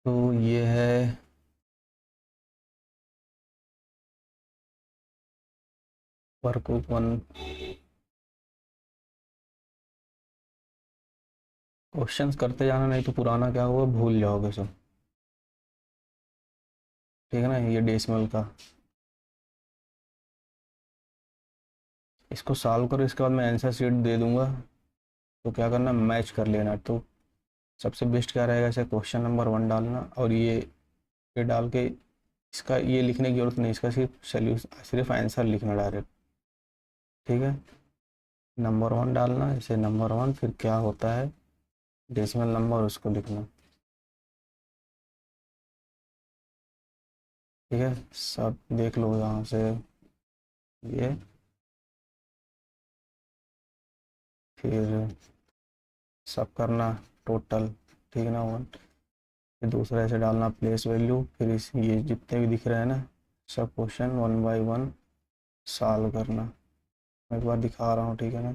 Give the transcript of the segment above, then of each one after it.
तो ये है वर्कबुक 1। क्वेश्चंस करते जाना, नहीं तो पुराना क्या होगा भूल जाओगे सब। ठीक है ना, ये डेसिमल का। इसको सॉल्व करो, इसके बाद मैं आंसर शीट दे दूंगा। तो क्या करना, मैच कर लेना। तो सबसे बेस्ट क्या रहेगा, ऐसे क्वेश्चन नंबर 1 डालना और ये डाल के इसका ये लिखने की जरूरत नहीं, इसका सिर्फ सोल्यूशन, सिर्फ आंसर लिखना डायरेक्ट। ठीक है, नंबर 1 डालना, जैसे नंबर 1, फिर क्या होता है डेसिमल नंबर, उसको लिखना। ठीक है, सब देख लो यहाँ से। ये फिर सब करना टोटल। ठीक है ना, 1। फिर दूसरा ऐसे डालना प्लेस वैल्यू, फिर इस ये जितने भी दिख रहे हैं ना, सब क्वेश्चन 1 बाय 1 सॉल्व करना। मैं एक बार दिखा रहा हूँ, ठीक है ना।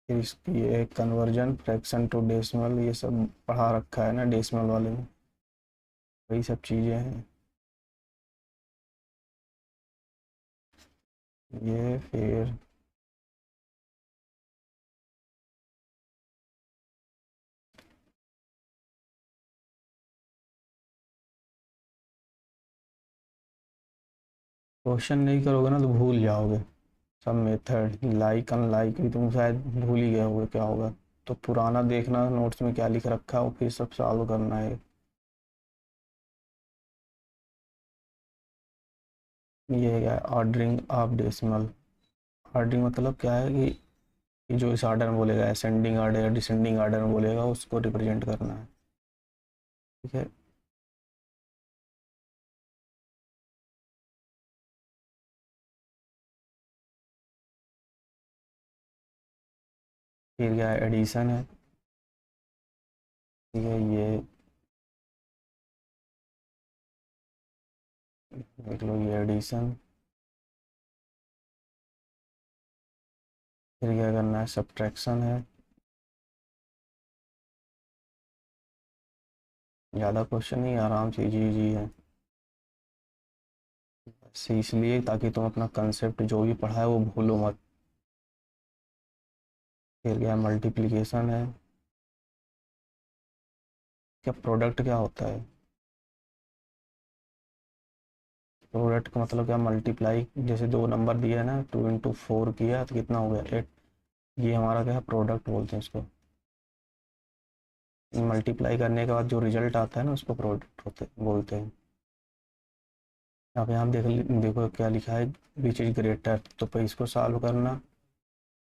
फिर ये कन्वर्जन फ्रैक्शन टू डेसिमल, ये सब पढ़ा रखा है ना डेसिमल वाले में, वही सब चीज़ें हैं। ये फिर क्वेश्चन नहीं करोगे ना तो भूल जाओगे सब मेथड। लाइक अनलाइक भी तुम शायद भूल ही गए होगे क्या होगा। तो पुराना देखना नोट्स में क्या लिख रखा है, वो फिर सब सॉल्व करना है। ये है ऑर्डरिंग ऑफ डेसिमल। ऑर्डरिंग मतलब क्या है कि जो इस ऑर्डर में बोलेगा, असेंडिंग ऑर्डर या डिसेंडिंग ऑर्डर में बोलेगा, उसको रिप्रेजेंट करना है। ठीक है, फिर क्या है एडिशन है। ठीक है, ये देख लो, ये एडिशन। फिर क्या करना है, सब्ट्रैक्शन है। ज़्यादा क्वेश्चन नहीं, आराम से जी जी है। बस इसलिए ताकि तुम अपना कंसेप्ट जो भी पढ़ा है वो भूलो मत। फिर क्या मल्टीप्लिकेशन है। क्या प्रोडक्ट क्या होता है, प्रोडक्ट का मतलब क्या, मल्टीप्लाई, जैसे दो नंबर दिया है ना, 2 × 4 किया तो कितना हो गया 8। ये हमारा क्या है, प्रोडक्ट बोलते हैं इसको। मल्टीप्लाई करने के बाद जो रिजल्ट आता है ना, उसको प्रोडक्ट होते बोलते हैं। अब यहाँ देख देखो क्या लिखा है, विच इज ग्रेटर, तो फिर इसको सॉल्व करना,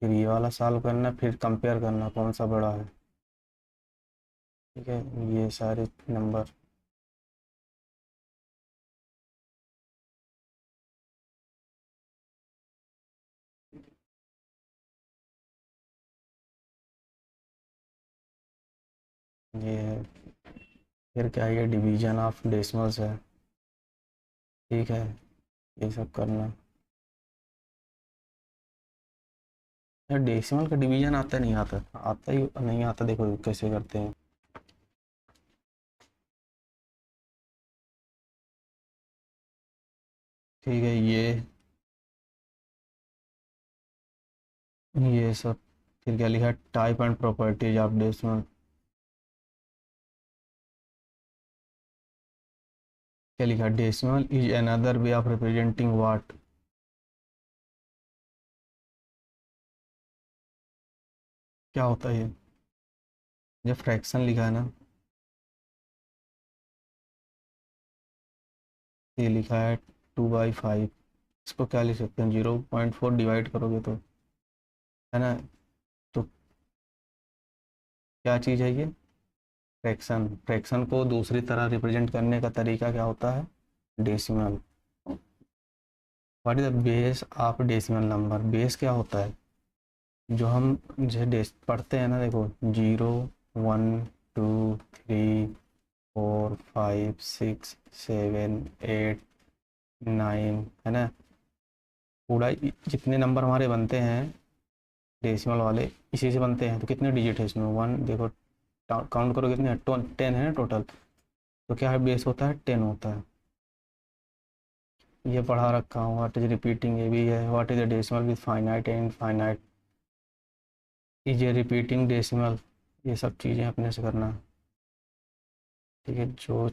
फिर ये वाला सॉल्व करना, फिर कंपेयर करना कौन सा बड़ा है। ठीक है, ये सारे नंबर। ये है, फिर क्या है, ये डिवीजन ऑफ डेसिमल्स है। ठीक है, ये सब करना। यार डेसिमल का डिवीजन आता नहीं, आता आता ही नहीं आता, देखो कैसे करते हैं। ठीक है, ये सब। फिर क्या लिखा है, type and properties of decimal. क्या लिखा, decimal is another way of representing what. क्या होता है ये, जब फ्रैक्शन लिखा है ना, ये लिखा है 2/5, इसको क्या लिख सकते हैं, 0.4 डिवाइड करोगे तो, है ना। तो क्या चीज़ है ये, फ्रैक्शन। फ्रैक्शन को दूसरी तरह रिप्रेजेंट करने का तरीका क्या होता है, decimal. What is the base of decimal number, base क्या होता है, जो हम जो पढ़ते हैं ना, देखो 0 1 2 3 4 5 6 7 8 9, है ना। पूरा जितने नंबर हमारे बनते हैं, डेसिमल वाले इसी से बनते हैं। तो कितने डिजिट है इसमें? 1, देखो काउंट करो कितने, 10 है ना टोटल। तो क्या है, बेस होता है 10 होता है। ये पढ़ा रखा हूँ, व्हाट इज रिपीटिंग, ये भी है। What is the decimal with finite and finite, is a repeating decimal, ये सब चीज़ें अपने से करना है। ठीक है, जो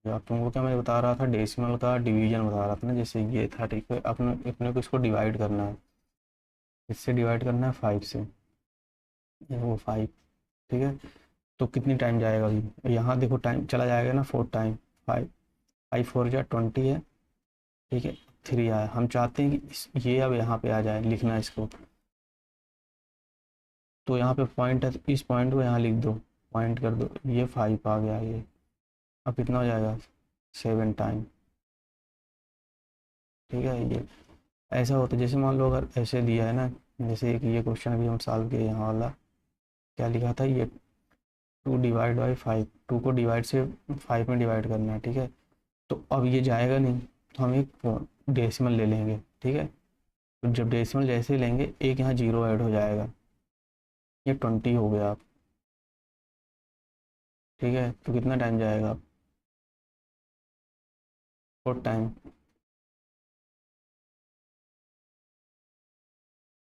आप तुमको क्या मैं बता रहा था, डेसिमल का डिवीजन बता रहा था ना, जैसे ये था, ठीक है, अपने अपने को इसको डिवाइड करना है। इससे डिवाइड करना है 5 से, ये वो 5। ठीक है, तो कितनी टाइम जाएगा अभी, यहाँ देखो टाइम चला जाएगा ना 4 टाइम। 5, 5 4 जा 20 है। ठीक है, 3 आया। हम चाहते हैं कि ये अब यहाँ पे आ जाए, लिखना है इसको। तो यहाँ पे पॉइंट है, तो इस पॉइंट को यहाँ लिख दो, पॉइंट कर दो, ये 5 आ गया ये। अब कितना हो जाएगा, 7 टाइम। ठीक है, ये ऐसा होता है। जैसे मान लो अगर ऐसे दिया है ना, जैसे एक ये क्वेश्चन अभी हम सॉल्व किए, यहाँ वाला क्या लिखा था, ये 2 डिवाइड बाई 5, 2 को डिवाइड से 5 में डिवाइड करना है। ठीक है, तो अब ये जाएगा नहीं, तो हम एक डेसिमल ले लेंगे। ठीक है, तो जब डेसिमल जैसे ही लेंगे, एक यहाँ जीरो ऐड हो जाएगा, ये 20 हो गया। आप ठीक है, तो कितना टाइम जाएगा, 4 टाइम।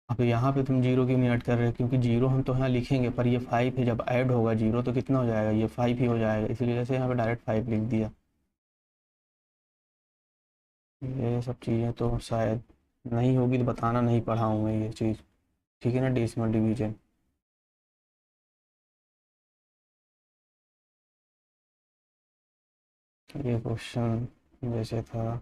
अब यहाँ पे तुम जीरो क्यों नहीं ऐड कर रहे हो, क्योंकि जीरो हम तो यहाँ लिखेंगे, पर ये 5 है, जब ऐड होगा जीरो तो कितना हो जाएगा, ये 5 ही हो जाएगा, इसी वजह से यहाँ पे डायरेक्ट 5 लिख दिया। ये सब चीज़ें तो शायद नहीं होगी तो बताना, नहीं पढ़ा हूँ मैं ये चीज़। ठीक है ना, डेसिमल डिवीजन। ये क्वेश्चन जैसे था,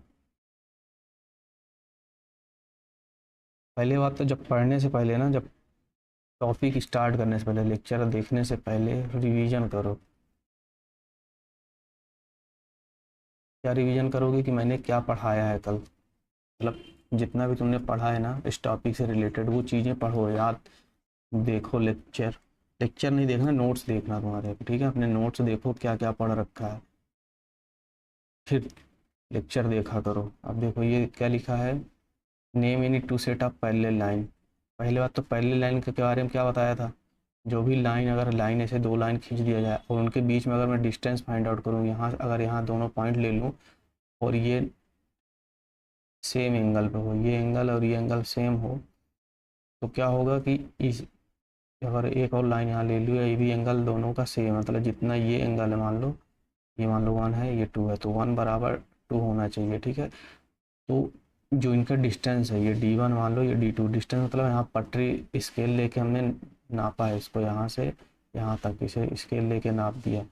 पहले बात तो जब पढ़ने से पहले ना, जब टॉपिक स्टार्ट करने से पहले, लेक्चर देखने से पहले रिवीजन करो। क्या रिवीजन करोगे कि मैंने क्या पढ़ाया है कल, मतलब जितना भी तुमने पढ़ा है ना इस टॉपिक से रिलेटेड, वो चीज़ें पढ़ो, याद देखो। लेक्चर लेक्चर नहीं देखना, नोट्स देखना तुम्हारे। ठीक है, अपने नोट्स देखो क्या क्या पढ़ रखा है, फिर लेक्चर देखा करो। अब देखो ये क्या लिखा है, name any two set of parallel line. पहले बात तो पैरेलल लाइन के बारे में क्या बताया था, जो भी लाइन, अगर लाइन ऐसे 2 लाइन खींच दिया जाए और उनके बीच में अगर मैं डिस्टेंस फाइंड आउट करूँ, यहाँ अगर यहाँ दोनों पॉइंट ले लूँ और ये सेम एंगल पे हो, ये एंगल और ये एंगल सेम हो, तो क्या होगा कि इस, अगर एक और लाइन यहाँ ले लूँ, ये भी एंगल दोनों का सेम है, मतलब जितना ये एंगल है, मान लो ये, मान लो 1 है, ये 2 है, तो 1 बराबर 2 होना चाहिए। ठीक है, तो जो इनका डिस्टेंस है, ये D1 मान लो, ये D2, डिस्टेंस मतलब यहाँ पटरी स्केल लेके हमने नापा है इसको, यहाँ से यहाँ तक इसे स्केल लेके नाप दिया।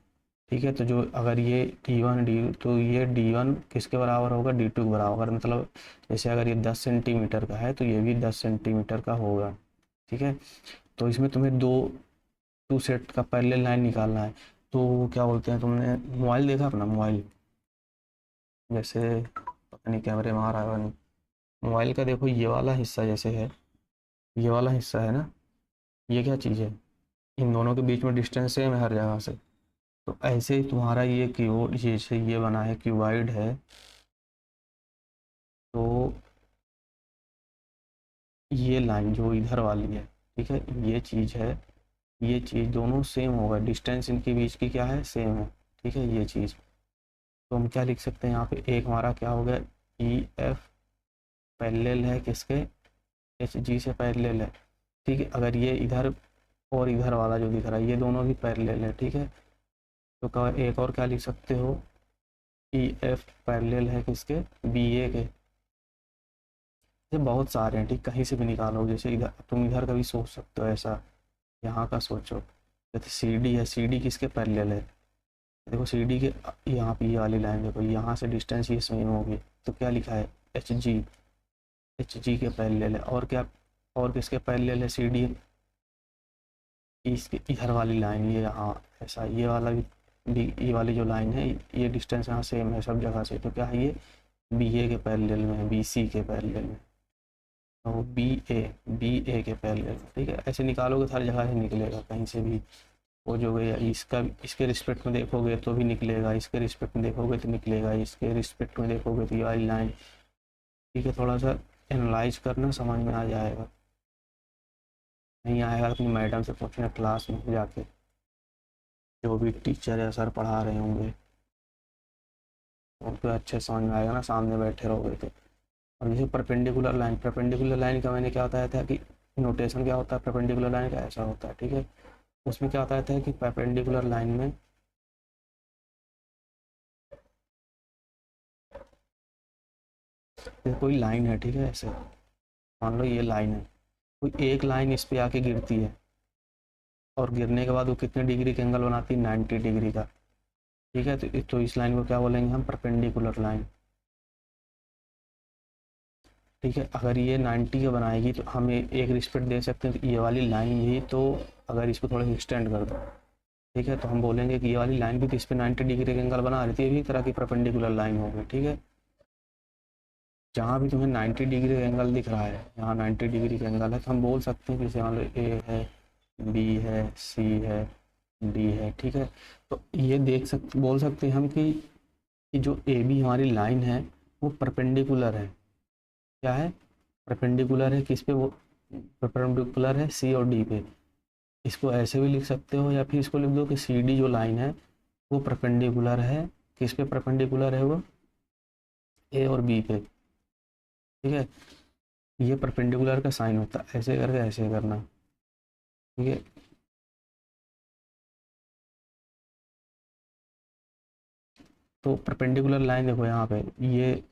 ठीक है, तो जो अगर ये D1 डी, तो ये D1 किसके बराबर होगा, D2 के बराबर, मतलब जैसे अगर ये 10 सेंटीमीटर का है तो ये भी 10 सेंटीमीटर का होगा। ठीक है, तो इसमें तुम्हें दो टू सेट का पैरेलल लाइन निकालना है। तो क्या बोलते हैं, तुमने मोबाइल देखा अपना, मोबाइल जैसे, पता नहीं कैमरे में आ रहा है नहीं, मोबाइल का देखो ये वाला हिस्सा जैसे है, ये वाला हिस्सा है ना, ये क्या चीज़ है, इन दोनों के बीच में डिस्टेंस सेम है हर जगह से। तो ऐसे ही तुम्हारा ये क्यू, जैसे ये बना है क्यूबाइड है, तो ये लाइन जो इधर वाली है, ठीक है, ये चीज़ है, ये चीज़ दोनों सेम होगा, डिस्टेंस इनके बीच की क्या है, सेम है। ठीक है, ये चीज़, तो हम क्या लिख सकते हैं यहाँ पे, एक हमारा क्या हो गया, ई एफ पैरेलल है किसके, एच जी से पैरेलल है। ठीक है, अगर ये इधर और इधर वाला जो दिख रहा है, ये दोनों भी पैरेलल है। ठीक है, तो एक और क्या लिख सकते हो, ई एफ पैरेलल है किसके, बी ए के। ये बहुत सारे हैं, ठीक, कहीं से भी निकालो, जैसे इधर तुम इधर का भी सोच सकते हो ऐसा, यहाँ का सोचो, जैसे सी डी है, सी डी किसके पैरेलल है, देखो सी डी के यहाँ पे ये वाली लाइन देखो, यहाँ से डिस्टेंस ये सेम होगी, तो क्या लिखा है, एच जी, एच जी के पैरेलल है। और क्या, और किसके पैरेलल है, सी डी, इसके इधर वाली लाइन, ये यहाँ ऐसा, ये वाला भी, ये वाली जो लाइन है, ये डिस्टेंस यहाँ सेम है सब जगह से, तो क्या है, ये बी ए के पैरेलल में है, बी सी के पैरेलल में, तो बी ए के पैरेलल में। ठीक है, ऐसे निकालोगे तो हर जगह से निकलेगा, कहीं से भी वो जो गया, इसका इसके रिस्पेक्ट में देखोगे तो भी निकलेगा, इसके रिस्पेक्ट में देखोगे तो निकलेगा, इसके रिस्पेक्ट में देखोगे तो ये वाली लाइन। ठीक है, थोड़ा सा एनालाइज करना, समझ में आ जाएगा। नहीं आएगा तो अपनी मैडम से पूछना क्लास में जाके, जो भी टीचर या सर पढ़ा रहे होंगे उनको अच्छे समझ में आएगा ना, सामने बैठे रहोगे तो। और जैसे परपेंडिकुलर लाइन का मैंने क्या बताया था कि नोटेशन क्या होता है परपेंडिकुलर लाइन का, ऐसा होता है, ठीक है। उसमें क्या बताया था कि परपेंडिकुलर लाइन में जैसे कोई लाइन है, ठीक है, ऐसे मान लो ये लाइन है, कोई एक लाइन इस पे आके गिरती है और गिरने के बाद वो कितने डिग्री का एंगल बनाती है, 90 डिग्री का, ठीक है। तो इस लाइन को क्या बोलेंगे हम, परपेंडिकुलर लाइन, ठीक है। अगर ये 90 का बनाएगी तो हम एक रिस्पेक्ट दे सकते हैं, तो ये वाली लाइन भी तो, अगर इसको थोड़ा एक्सटेंड कर दो, ठीक है, तो हम बोलेंगे कि ये वाली लाइन भी तो इस पर 90 डिग्री का एंगल बना रही थी, ये भी एक तरह की परपेंडिकुलर लाइन होगी, ठीक है। जहाँ भी तुम्हें 90 डिग्री का एंगल दिख रहा है, यहाँ 90 डिग्री का एंगल है, तो हम बोल सकते हैं कि जैसे मान लो ए है, बी है, सी है, डी है, ठीक है। तो ये बोल सकते हैं हम कि जो ए बी हमारी लाइन है वो परपेंडिकुलर है, क्या है, परपेंडिकुलर है किस पे, वो परपेंडिकुलर है सी और डी पे। इसको ऐसे भी लिख सकते हो या फिर इसको लिख दो कि सी डी जो लाइन है वो परपेंडिकुलर है, किस पे परपेंडिकुलर है वो, ए और बी पे, ठीक है। ये परपेंडिकुलर का साइन होता है, ऐसे करके ऐसे करना, ठीक है। तो परपेंडिकुलर लाइन देखो यहाँ पे, ये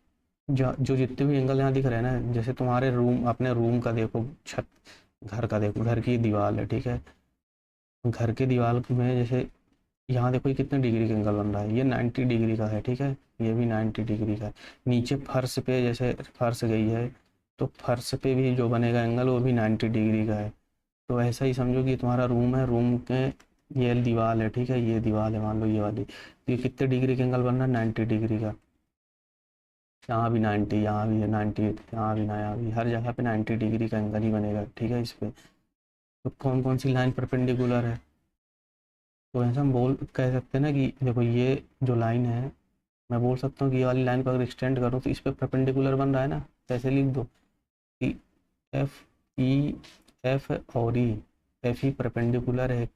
जो जितने भी एंगल यहाँ दिख रहे हैं ना, जैसे तुम्हारे रूम, अपने रूम का देखो, छत, घर का देखो, घर की दीवार है, ठीक है। घर की दीवार में जैसे यहाँ देखो ये कितने डिग्री का एंगल बन रहा है, ये 90 डिग्री का है, ठीक है, ये भी 90 डिग्री का है। नीचे फर्श पे जैसे फर्श गई है, तो फर्श पे भी जो बनेगा एंगल वो भी 90 डिग्री का है। तो ऐसा ही समझो कि तुम्हारा रूम है, रूम के ये दीवार है, ठीक है, ये दीवार है मान लो ये वाली, तो ये कितने डिग्री का एंगल बन रहा है, 90 डिग्री का। यहाँ भी 90, यहाँ भी है 90, यहाँ भी ना, यहाँ भी, हर जगह पे 90 डिग्री का एंगल ही बनेगा, ठीक है। इस पे तो कौन कौन सी लाइन परपेंडिकुलर है, तो ऐसा हम कह सकते हैं ना कि देखो ये जो लाइन है, मैं बोल सकता हूँ कि ये वाली लाइन को अगर एक्सटेंड करूँ तो इस पे परपेंडिकुलर बन रहा है ना, तो ऐसे लिख दो कि एफ ई, एफ और ई, एफ ई परपेंडिकुलर है,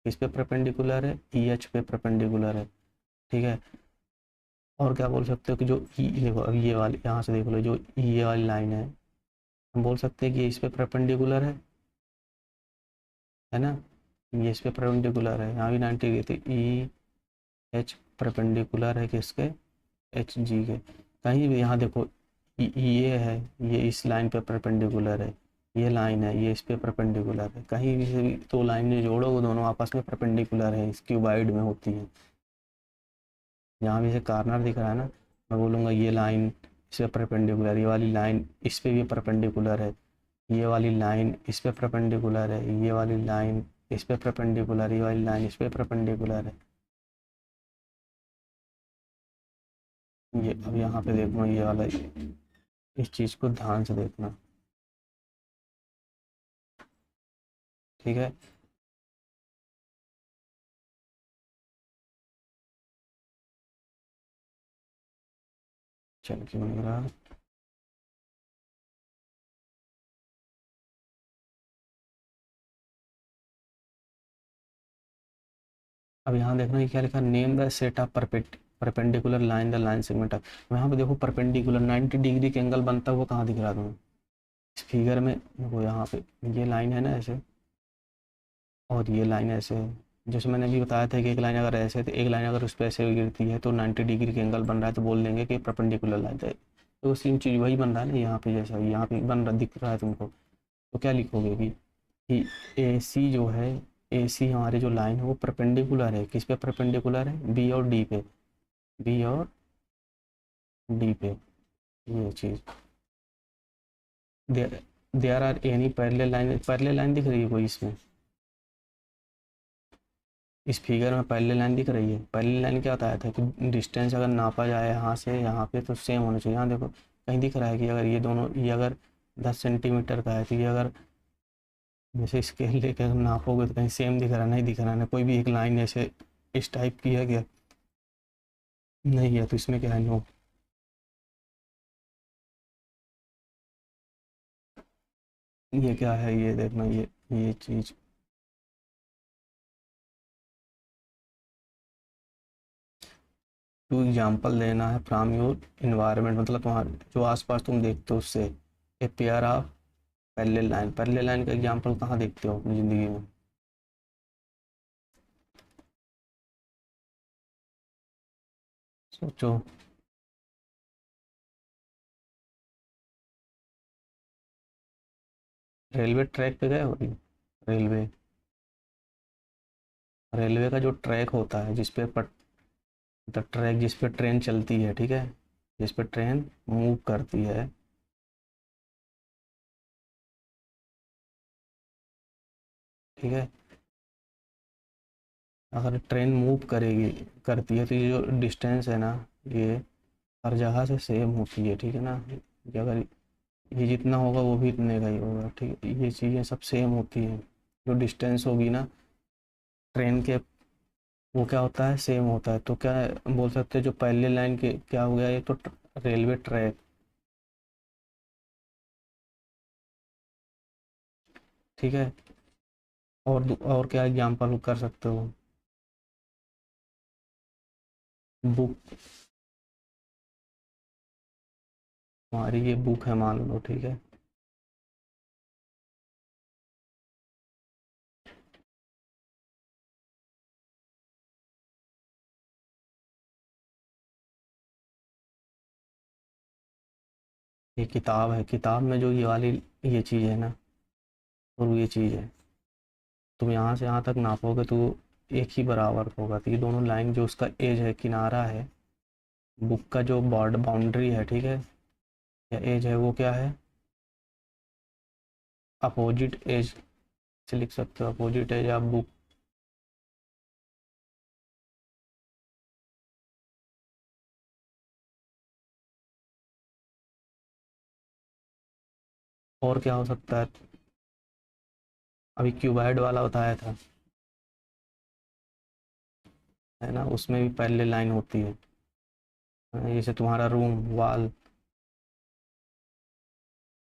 इस पे परपेंडिकुलर है, ई एच पे परपेंडिकुलर है, ठीक है। और क्या बोल सकते हो कि जो ई, देखो अब ये वाली यहाँ से देख लो, जो ये वाली लाइन है, हम बोल सकते हैं कि ये इस पे परपेंडिकुलर है ना, ये इस पे परपेंडिकुलर है, यहाँ भी 90 गई थी, ई एच परपेंडिकुलर है किसके, एच जी के। कहीं भी यहाँ देखो ये है, ये इस लाइन पे परपेंडिकुलर है, ये लाइन है, ये इस पे परपेंडिकुलर है, कहीं भी से भी दो लाइनें जोड़ो वो दोनों आपस में परपेंडिकुलर है, इस क्यूबाइड में होती है। यहाँ भी से कार्नर दिख रहा है ना, मैं बोलूँगा ये लाइन इस पे परपेंडिकुलर, ये वाली लाइन इस पे भी परपेंडिकुलर है, ये वाली लाइन इस पे परपेंडिकुलर है, ये वाली लाइन इस पे परपेंडिकुलर, ये वाली लाइन इस पे परपेंडिकुलर है। ये अब यहाँ पे देखना, ये वाला, इस चीज़ को ध्यान से देखना, ठीक है। चल क्यों नहीं रहा, अब यहाँ देखना ये क्या लिखा, name the set of perpendicular line the line segment of. यहाँ पे देखो परपेंडिकुलर 90 डिग्री के एंगल बनता है, वो कहाँ दिख रहा है तुम्हें, इस फिगर में देखो, यहाँ पे ये लाइन है ना ऐसे, और ये लाइन ऐसे है। जैसे मैंने अभी बताया था कि एक लाइन अगर ऐसे है, तो एक लाइन अगर उस पर ऐसे गिरती है तो 90 डिग्री के एंगल बन रहा है, तो बोल देंगे कि परपेंडिकुलर लाइन है। तो सेम चीज़ वही बन रहा है ना यहाँ पे, जैसा यहाँ पे बन रहा दिख रहा है तुमको, तो क्या लिखोगे कि ए सी जो है, ए सी हमारी जो लाइन है वो परपेंडिकुलर है, किस पे परपेंडिकुलर है, बी और डी पे, बी और डी पे, ये चीज़। There are any parallel line दिख रही है कोई इसमें, इस फिगर में पैरेलल लाइन दिख रही है। पैरेलल लाइन क्या बताया था कि डिस्टेंस अगर नापा जाए यहाँ से यहाँ पे तो सेम होना चाहिए। यहाँ देखो कहीं दिख रहा है कि अगर ये दोनों, ये अगर 10 सेंटीमीटर का है, तो ये अगर जैसे स्केल लेके अगर नापोगे तो कहीं सेम दिख रहा है, नहीं दिख रहा है ना, कोई भी एक लाइन ऐसे इस टाइप की है क्या, नहीं है, तो इसमें क्या है, नो। ये क्या है, ये देखना, ये ये चीज़ टू एग्जाम्पल देना है फ्रॉम योर इन्वायरमेंट, मतलब तुम्हारे जो आसपास तुम देखते हो उससे। A pair of parallel line का एग्जाम्पल कहाँ देखते हो अपनी ज़िंदगी में? सोचो। रेलवे ट्रैक पे गए हो कभी? रेलवे रेलवे का जो ट्रैक होता है जिस पे मतलब ट्रैक जिस पे ट्रेन चलती है, ठीक है, जिस पे ट्रेन मूव करती है, ठीक है, अगर ट्रेन मूव करेगी करती है तो ये जो डिस्टेंस है ना, ये हर जगह से सेम होती है, ठीक है ना। ये अगर ये जितना होगा वो भी इतने का ही होगा, ठीक है, ये चीज़ें सब सेम होती हैं। जो डिस्टेंस होगी ना ट्रेन के, वो क्या होता है, सेम होता है। तो क्या बोल सकते हैं जो पहले लाइन के क्या हो गया, ये तो रेलवे ट्रैक, ठीक है। और क्या एग्जांपल कर सकते हो? बुक, हमारी ये बुक है मान लो, ठीक है। ये किताब है, किताब में जो ये वाली ये चीज़ है ना, और ये चीज़ है, तुम यहाँ से यहाँ तक नापोगे तो एक ही बराबर होगा। तो ये दोनों लाइन जो उसका एज है, किनारा है, बुक का जो बॉर्डर बाउंड्री है, ठीक है, या एज है, वो क्या है, अपोजिट एज से लिख सकते हो, अपोजिट एज ऑफ बुक। और क्या हो सकता है? अभी क्यूबॉइड वाला बताया था, है ना, उसमें भी पहले लाइन होती है। जैसे तुम्हारा रूम, वाल,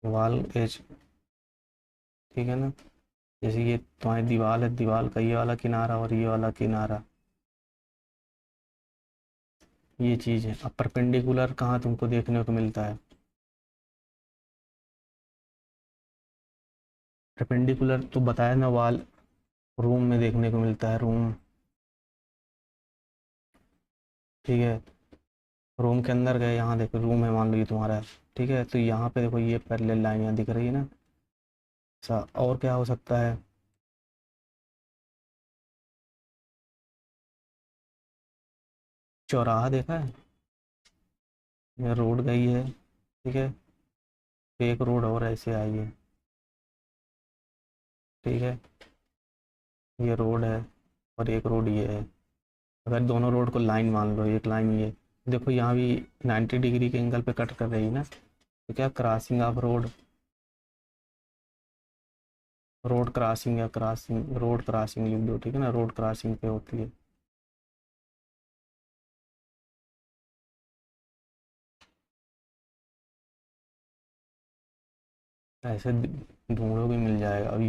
वाल एज, ठीक है ना। जैसे ये तुम्हारी दीवार है, दीवार का ये वाला किनारा और ये वाला किनारा, ये चीज़ है। अब परपेंडिकुलर कहाँ तुमको देखने को मिलता है? परपेंडिकुलर तो बताया ना, वाल, रूम में देखने को मिलता है, रूम, ठीक है। रूम के अंदर गए, यहाँ देखो रूम है मान लो ये तुम्हारा, ठीक है, तो यहाँ पे देखो ये पैरेलल लाइन यहाँ दिख रही है ना। ऐसा और क्या हो सकता है? चौराहा देखा है? ये रोड गई है, ठीक है, तो एक रोड और ऐसे आई है, ठीक है, ये रोड है और एक रोड ये है। अगर दोनों रोड को लाइन मान लो, एक लाइन ये, देखो यहाँ भी 90 डिग्री के एंगल पे कट कर रही है ना, तो क्या crossing of road, road crossing, या क्रॉसिंग, रोड क्रॉसिंग लिख दो, ठीक है ना, रोड क्रॉसिंग पे होती है। ऐसे ढूंढोगे मिल जाएगा। अब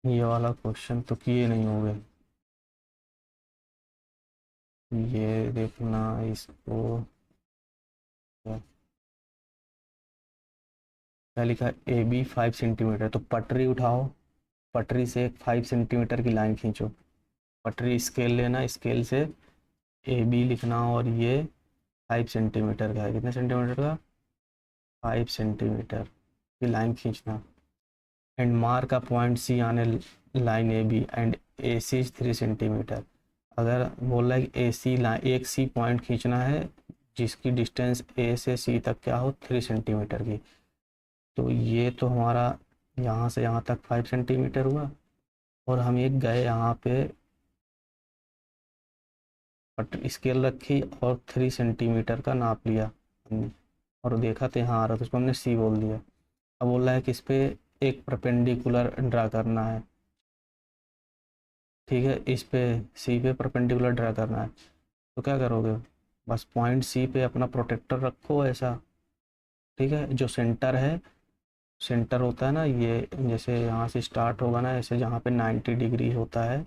ये वाला क्वेश्चन तो किए नहीं होंगे, ये देखना इसको, क्या लिखा है, ए बी 5 सेंटीमीटर, तो पटरी उठाओ, पटरी से एक 5 सेंटीमीटर की लाइन खींचो, पटरी स्केल लेना, स्केल से ए बी लिखना, और ये 5 सेंटीमीटर का है, कितने सेंटीमीटर का, 5 सेंटीमीटर की लाइन खींचना। And mark a point C on a line A B and A C is 3 centimetre. अगर बोल रहा है कि ए सी लाइन, एक सी पॉइंट खींचना है जिसकी डिस्टेंस ए से सी तक क्या हो, 3 सेंटीमीटर की। तो ये तो हमारा यहाँ से यहाँ तक 5 सेंटीमीटर हुआ, और हम एक गए यहाँ पे, बट स्केल रखी और 3 सेंटीमीटर का नाप लिया हमने, और देखा तो यहाँ आ रहा था, उसको हमने सी बोल दिया। अब बोल रहा है कि इस पे एक परपेंडिकुलर ड्रा करना है, ठीक है, इस पे सी पे परपेंडिकुलर ड्रा करना है, तो क्या करोगे? बस पॉइंट सी पे अपना प्रोटेक्टर रखो ऐसा, ठीक है। जो सेंटर है, सेंटर होता है ना ये, जैसे यहाँ से स्टार्ट होगा ना ऐसे, जहाँ पे 90 डिग्री होता है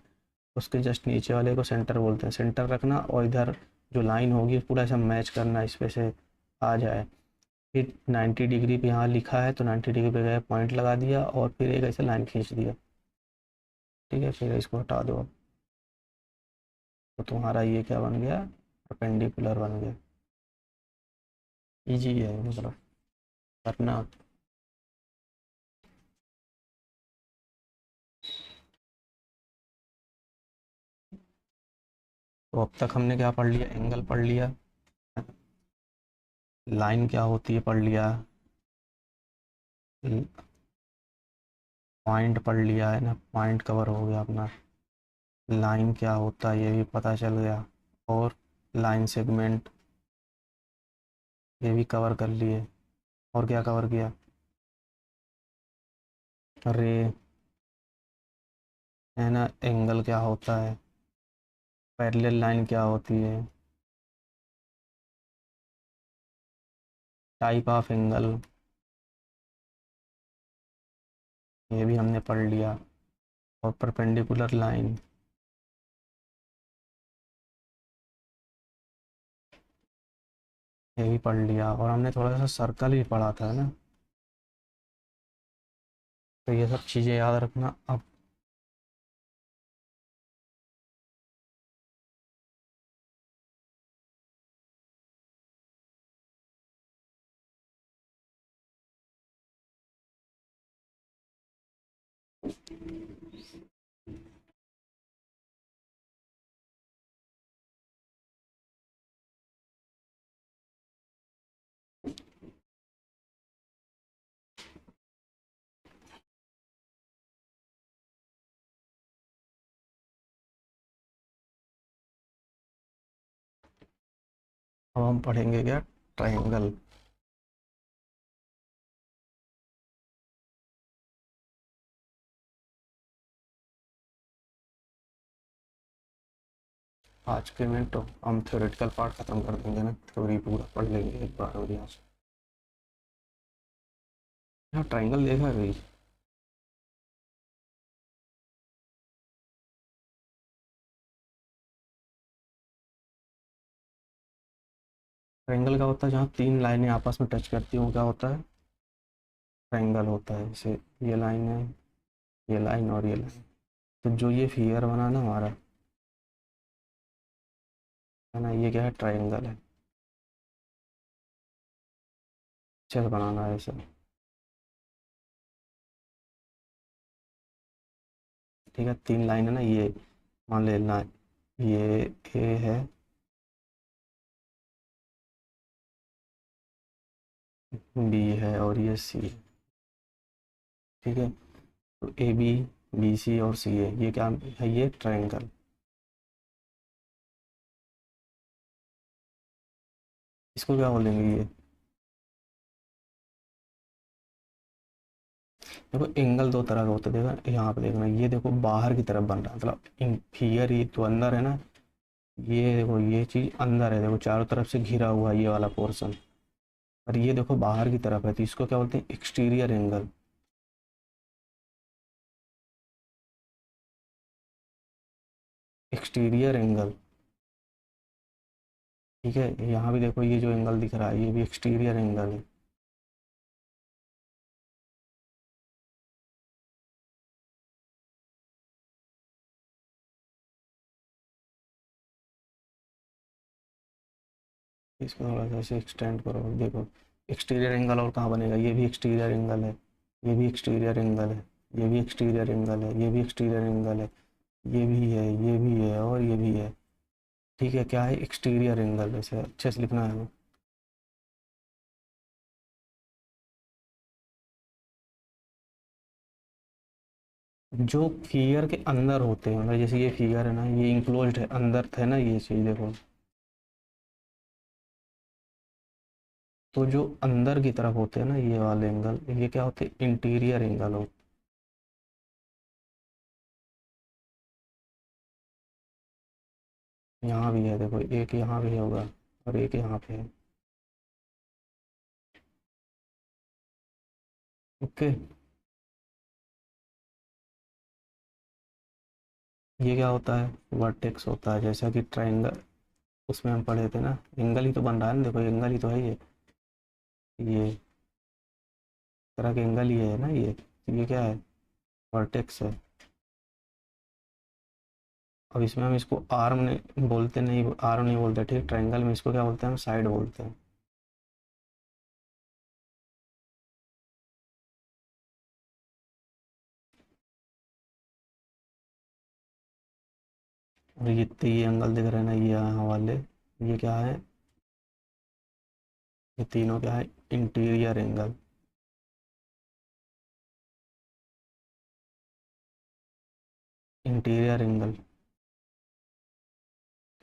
उसके जस्ट नीचे वाले को सेंटर बोलते हैं। सेंटर रखना और इधर जो लाइन होगी पूरा ऐसा मैच करना, इस पे से आ जाए। फिर 90 डिग्री पे यहाँ लिखा है तो 90 डिग्री पे गए, पॉइंट लगा दिया और फिर एक ऐसे लाइन खींच दिया, ठीक है। फिर इसको हटा दो, तो तुम्हारा ये क्या बन गया, परपेंडिकुलर बन गया। इजी है मतलब करना। तो अब तक हमने क्या पढ़ लिया, एंगल पढ़ लिया, लाइन क्या होती है पढ़ लिया, पॉइंट पढ़ लिया है ना, पॉइंट कवर हो गया अपना। लाइन क्या होता है ये भी पता चल गया, और लाइन सेगमेंट ये भी कवर कर लिए। और क्या कवर किया, रे, है ना, एंगल क्या होता है, पैरेलल लाइन क्या होती है, टाइप ऑफ एंगल ये भी हमने पढ़ लिया, और परपेंडिकुलर लाइन ये भी पढ़ लिया, और हमने थोड़ा सा सर्कल भी पढ़ा था ना। तो ये सब चीज़ें याद रखना। अब हम पढ़ेंगे क्या, ट्रायंगल। आज के में तो हम थ्योरेटिकल पार्ट खत्म कर देंगे ना, थ्योरी पूरा पढ़ लेंगे एक बार बढ़िया से। यहाँ ट्रायंगल देखा है भाई, ट्रायंगल क्या होता है, जहाँ तीन लाइनें आपस में टच करती हों क्या होता है, ट्रायंगल होता है। जैसे ये लाइन है, ये लाइन और ये लाइन, तो जो ये फिगर बना ना हमारा, है ना, ये क्या है, ट्रायंगल है। अच्छे से बनाना है इसे, ठीक है। तीन लाइन है ना, ये मान लेना, ये ए है, बी है और ये सी है, ठीक है। तो ए बी, बी सी और सी है, ये क्या है, ये ट्रायंगल। इसको क्या बोलेंगे ये, देखो एंगल दो तरह का होता है, देखो यहाँ पे देखना, ये देखो बाहर की तरफ बन रहा है, मतलब फिगर ये तो अंदर है ना, ये देखो ये चीज अंदर है, देखो चारों तरफ से घिरा हुआ है ये वाला पोर्शन, और ये देखो बाहर की तरफ है, तो इसको क्या बोलते हैं, एक्सटीरियर एंगल। एक्सटीरियर एंगल, ठीक है। यहाँ भी देखो ये जो एंगल दिख रहा है ये भी एक्सटीरियर एंगल है। इसको थोड़ा सा ऐसे एक्सटेंड करो, देखो एक्सटीरियर एंगल और कहाँ बनेगा, ये भी एक्सटीरियर एंगल है, ये भी एक्सटीरियर एंगल है, ये भी एक्सटीरियर एंगल है, ये भी एक्सटीरियर एंगल है, ये भी है, ये भी है और ये भी है, ठीक है। क्या है, एक्सटीरियर एंगल, ऐसे अच्छे से लिखना है हमें। जो फिगर के अंदर होते हैं, मतलब जैसे ये फिगर है ना, ये इंक्लोज्ड है, अंदर है ना ये चीज़ देखो, तो जो अंदर की तरफ होते हैं ना ये वाले एंगल, ये क्या होते हैं, इंटीरियर एंगल हो। यहाँ भी है देखो, एक यहाँ भी होगा, और एक यहाँ पे है। ओके, ये क्या होता है, वर्टेक्स होता है, जैसा कि ट्रायंगल उसमें हम पढ़े थे ना, एंगल ही तो बन रहा है ना, देखो एंगल ही तो है ये तरह के एंगल ही है ना ये क्या है, वर्टेक्स है। अब इसमें हम इसको आर्म नहीं बोलते, नहीं आर्म नहीं बोलते, ठीक, ट्रायंगल में इसको क्या बोलते हैं, हम साइड बोलते हैं। और ये जितने ये एंगल दिख रहे हैं ना, ये यहाँ वाले, ये क्या है, ये तीनों क्या है, इंटीरियर एंगल। इंटीरियर एंगल,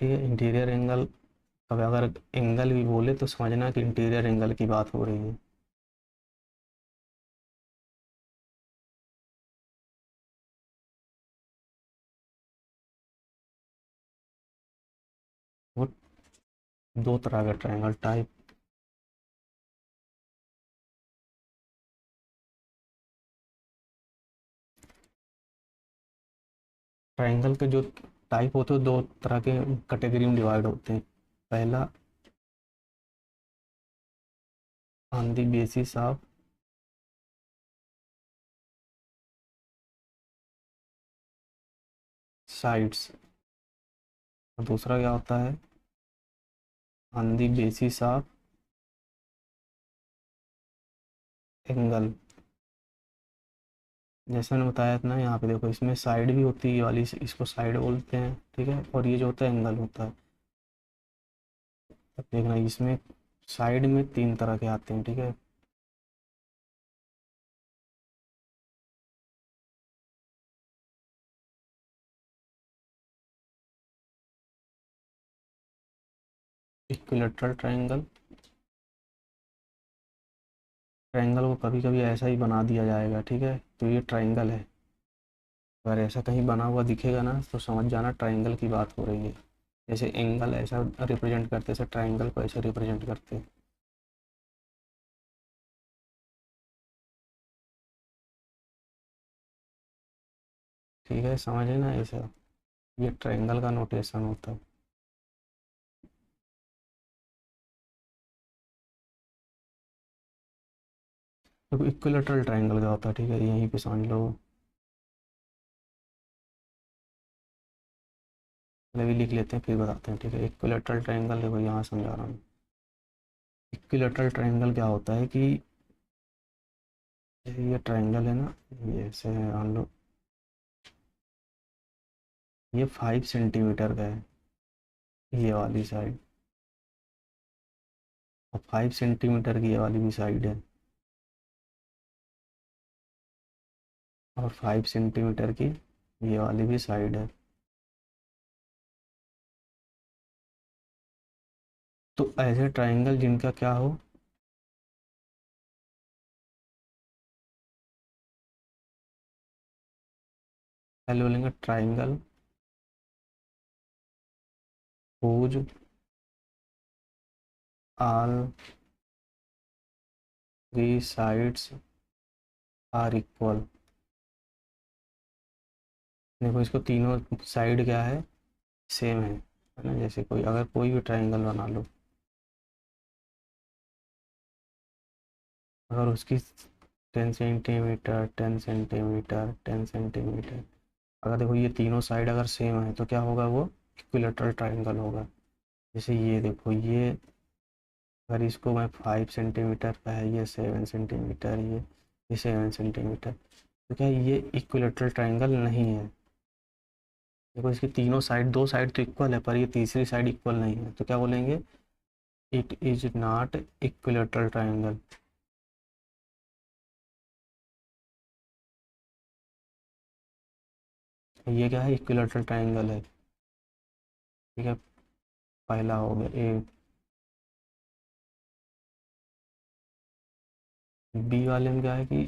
ठीक है, इंटीरियर एंगल। अब अगर एंगल भी बोले तो समझना कि इंटीरियर एंगल की बात हो रही है। वो दो तरह का ट्रायंगल टाइप, ट्रायंगल के जो टाइप होते हैं दो तरह के कैटेगरी में डिवाइड होते हैं। पहला, on the basis of sides, और दूसरा क्या होता है, on the basis of angle. जैसे मैंने बताया था ना, यहाँ पे देखो इसमें साइड भी होती है, ये वाली इसको साइड बोलते हैं, ठीक है, और ये जो होता है एंगल होता है। अब देखना इसमें साइड में तीन तरह के आते हैं, ठीक है। इक्विलेटरल ट्रायंगल, ट्रायंगल को कभी कभी ऐसा ही बना दिया जाएगा, ठीक है, तो ये ट्रायंगल है। अगर ऐसा कहीं बना हुआ दिखेगा ना तो समझ जाना ट्रायंगल की बात हो रही है। जैसे एंगल ऐसा रिप्रेजेंट करते, ऐसे ट्रायंगल को ऐसे रिप्रेजेंट करते। ठीक है, समझे ना ऐसा, ये ट्रायंगल का नोटेशन होता है। देखो इक्विलेटरल ट्रायंगल का होता है, ठीक है, यहीं पे समझ लो, पहले भी लिख लेते हैं फिर बताते हैं, ठीक है। इक्विलेटरल ट्रायंगल देखो यहाँ समझा रहा हूँ। इक्विलेटरल ट्रायंगल क्या होता है कि ये ट्रायंगल है ना, ये ऐसे है मान लो, ये 5 सेंटीमीटर का है, ये वाली साइड, और 5 सेंटीमीटर की ये वाली भी साइड है, और 5 सेंटीमीटर की ये वाली भी साइड है। तो ऐसे ट्रायंगल जिनका क्या हो, पहले बोलेंगे triangle whose all three sides are equal। देखो इसको तीनों साइड क्या है, सेम है ना। जैसे कोई अगर कोई भी ट्रायंगल बना लो, अगर उसकी 10 सेंटीमीटर 10 सेंटीमीटर 10 सेंटीमीटर, अगर देखो ये तीनों साइड अगर सेम है तो क्या होगा, वो इक्विलेटरल ट्रायंगल होगा। जैसे ये देखो, ये अगर इसको मैं 5 सेंटीमीटर का है, ये 7 सेंटीमीटर, ये 7 सेंटीमीटर, तो क्या ये इक्विलेटरल ट्रायंगल नहीं है। देखो इसकी तीनों साइड, दो साइड तो इक्वल है पर ये तीसरी साइड इक्वल नहीं है, तो क्या बोलेंगे, it is not equilateral triangle. ये क्या है, इक्विलेटरल ट्रायंगल है, ठीक है। पहला हो गया ए। बी वाले में क्या है कि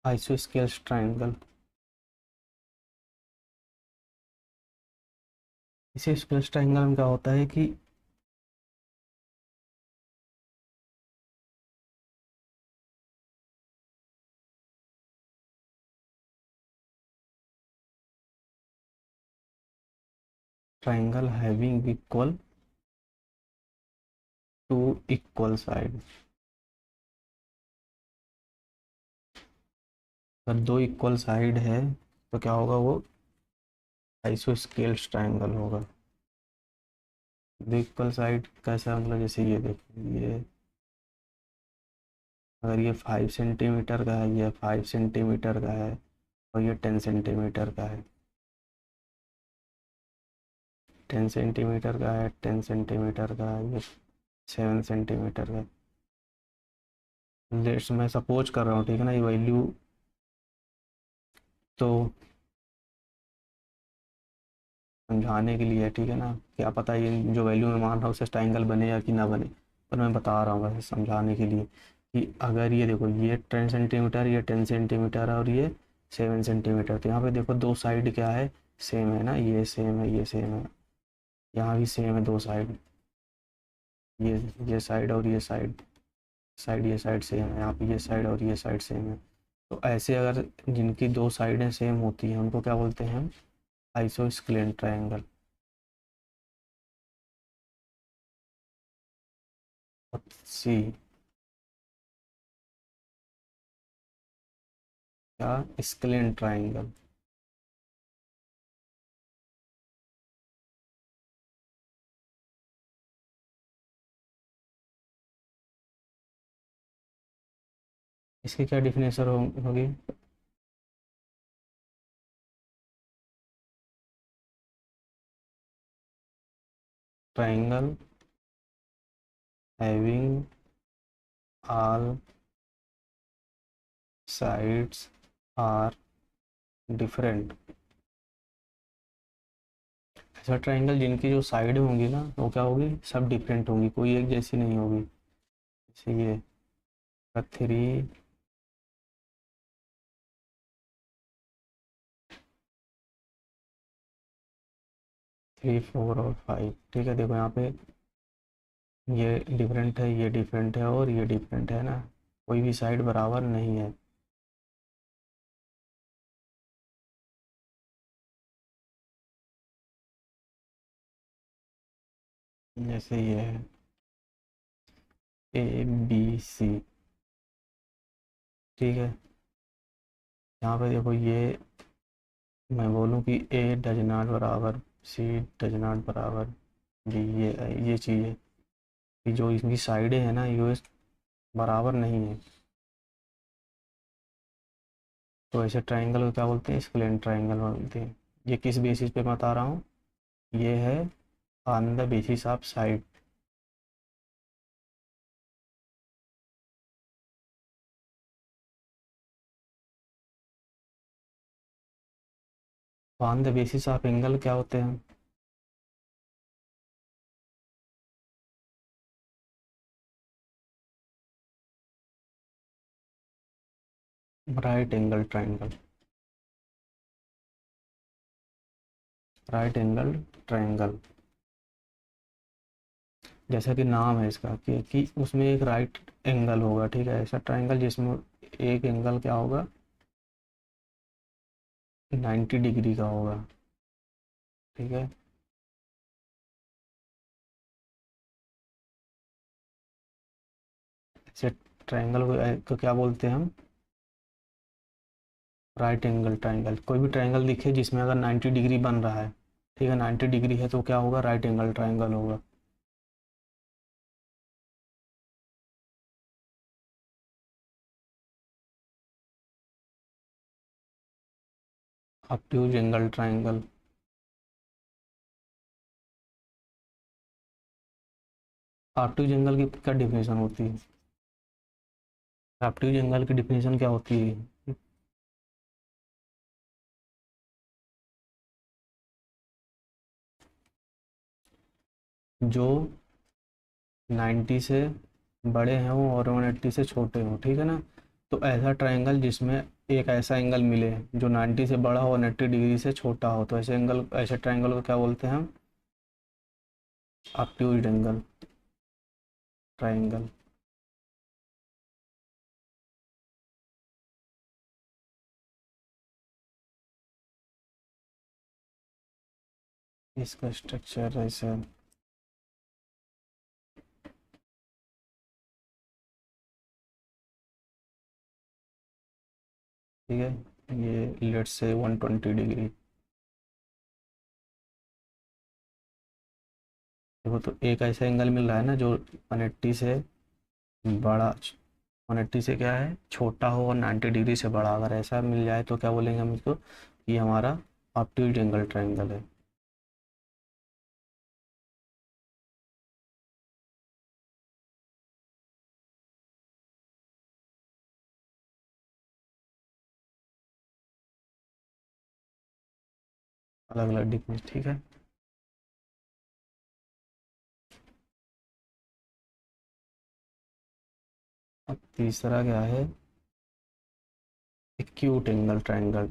isosceles triangle. Isosceles triangle में क्या होता है कि triangle having equal to equal side. अगर दो इक्वल साइड है तो क्या होगा, वो आइसोस्केल्स ट्रायंगल होगा। दो इक्वल साइड कैसा, मतलब जैसे ये देखो, ये अगर ये 5 सेंटीमीटर का है, ये 5 सेंटीमीटर का है, और ये 10 सेंटीमीटर का है, 10 सेंटीमीटर का है, 10 सेंटीमीटर का है, ये 7 सेंटीमीटर का। लेट्स मैं सपोज कर रहा हूँ, ठीक है ना, ये वैल्यू तो समझाने के लिए है, ठीक है ना, क्या पता ये जो वैल्यू मैं मान रहा हूँ उससे ट्रायंगल बने या कि ना बने, पर मैं बता रहा हूँ वैसे समझाने के लिए कि अगर ये देखो, ये 10 सेंटीमीटर, ये 10 सेंटीमीटर है, और ये 7 सेंटीमीटर, तो यहाँ पे देखो दो साइड क्या है, सेम है ना, ये सेम है, ये सेम है, यहाँ भी सेम है दो साइड, ये साइड और ये साइड, ये साइड सेम है, यहाँ पे ये साइड और ये साइड सेम है। तो ऐसे अगर जिनकी दो साइडें सेम होती हैं उनको क्या बोलते हैं हम, आइसोस्केलेन ट्रायंगल। सी या स्केलेन ट्रायंगल। इसकी क्या डिफिनेशन होगी, triangle having all sides are different. ऐसा ट्रायंगल जिनकी जो साइड होंगी ना वो क्या होगी, सब डिफरेंट होंगी, कोई एक जैसी नहीं होगी। जैसे ये 3, 4 और 5, ठीक है, देखो यहाँ पे ये डिफरेंट है, ये डिफरेंट है, और ये डिफरेंट है ना, कोई भी साइड बराबर नहीं है। जैसे ये है ABC, ठीक है, यहाँ पे देखो ये मैं बोलूँ कि A डज नॉट बराबर C डज नॉट बराबर D, ये चीज़ है कि जो इनकी साइडें हैं ना ये बराबर नहीं है, तो ऐसे ट्रायंगल को क्या बोलते हैं, स्क्लेन ट्रायंगल बोलते हैं। ये किस बेसिस पे बता रहा हूँ, ये है on the basis of side. On the basis of angle क्या होते हैं, right angle triangle, right angle triangle. जैसा कि नाम है इसका कि उसमें एक राइट एंगल होगा, ठीक है, ऐसा ट्रायंगल जिसमें एक एंगल क्या होगा, 90 डिग्री का होगा, ठीक है। ऐसे ट्रायंगल को क्या बोलते हैं हम, राइट एंगल ट्रायंगल। कोई भी ट्रायंगल दिखे जिसमें अगर 90 डिग्री बन रहा है, ठीक है, 90 डिग्री है तो क्या होगा, राइट एंगल ट्रायंगल होगा। Obtuse angle triangle. Obtuse angle की क्या डिफिनेशन होती है, ऑब्ट्यूज एंगल की डिफिनेशन क्या होती है, जो 90 से बड़े हैं वो और 180 से छोटे हों, ठीक है ना, तो ऐसा ट्रायंगल जिसमें एक ऐसा एंगल मिले जो 90 से बड़ा हो और 90 डिग्री से छोटा हो, तो ऐसे एंगल, ऐसे ट्रायंगल को क्या बोलते हैं हम? Obtuse angle triangle. इसका स्ट्रक्चर ऐसा, ठीक है, ये लेट से 120 डिग्री। देखो तो एक ऐसा एंगल मिल रहा है ना जो 180 से बड़ा, 180 से क्या है, छोटा हो और 90 डिग्री से बड़ा, अगर ऐसा मिल जाए तो क्या बोलेंगे हम इसको? कि हमारा ऑब्ट्यूज एंगल ट्रायंगल है। अलग अलग डिग्री, ठीक है। अब तीसरा क्या है? Acute angle triangle.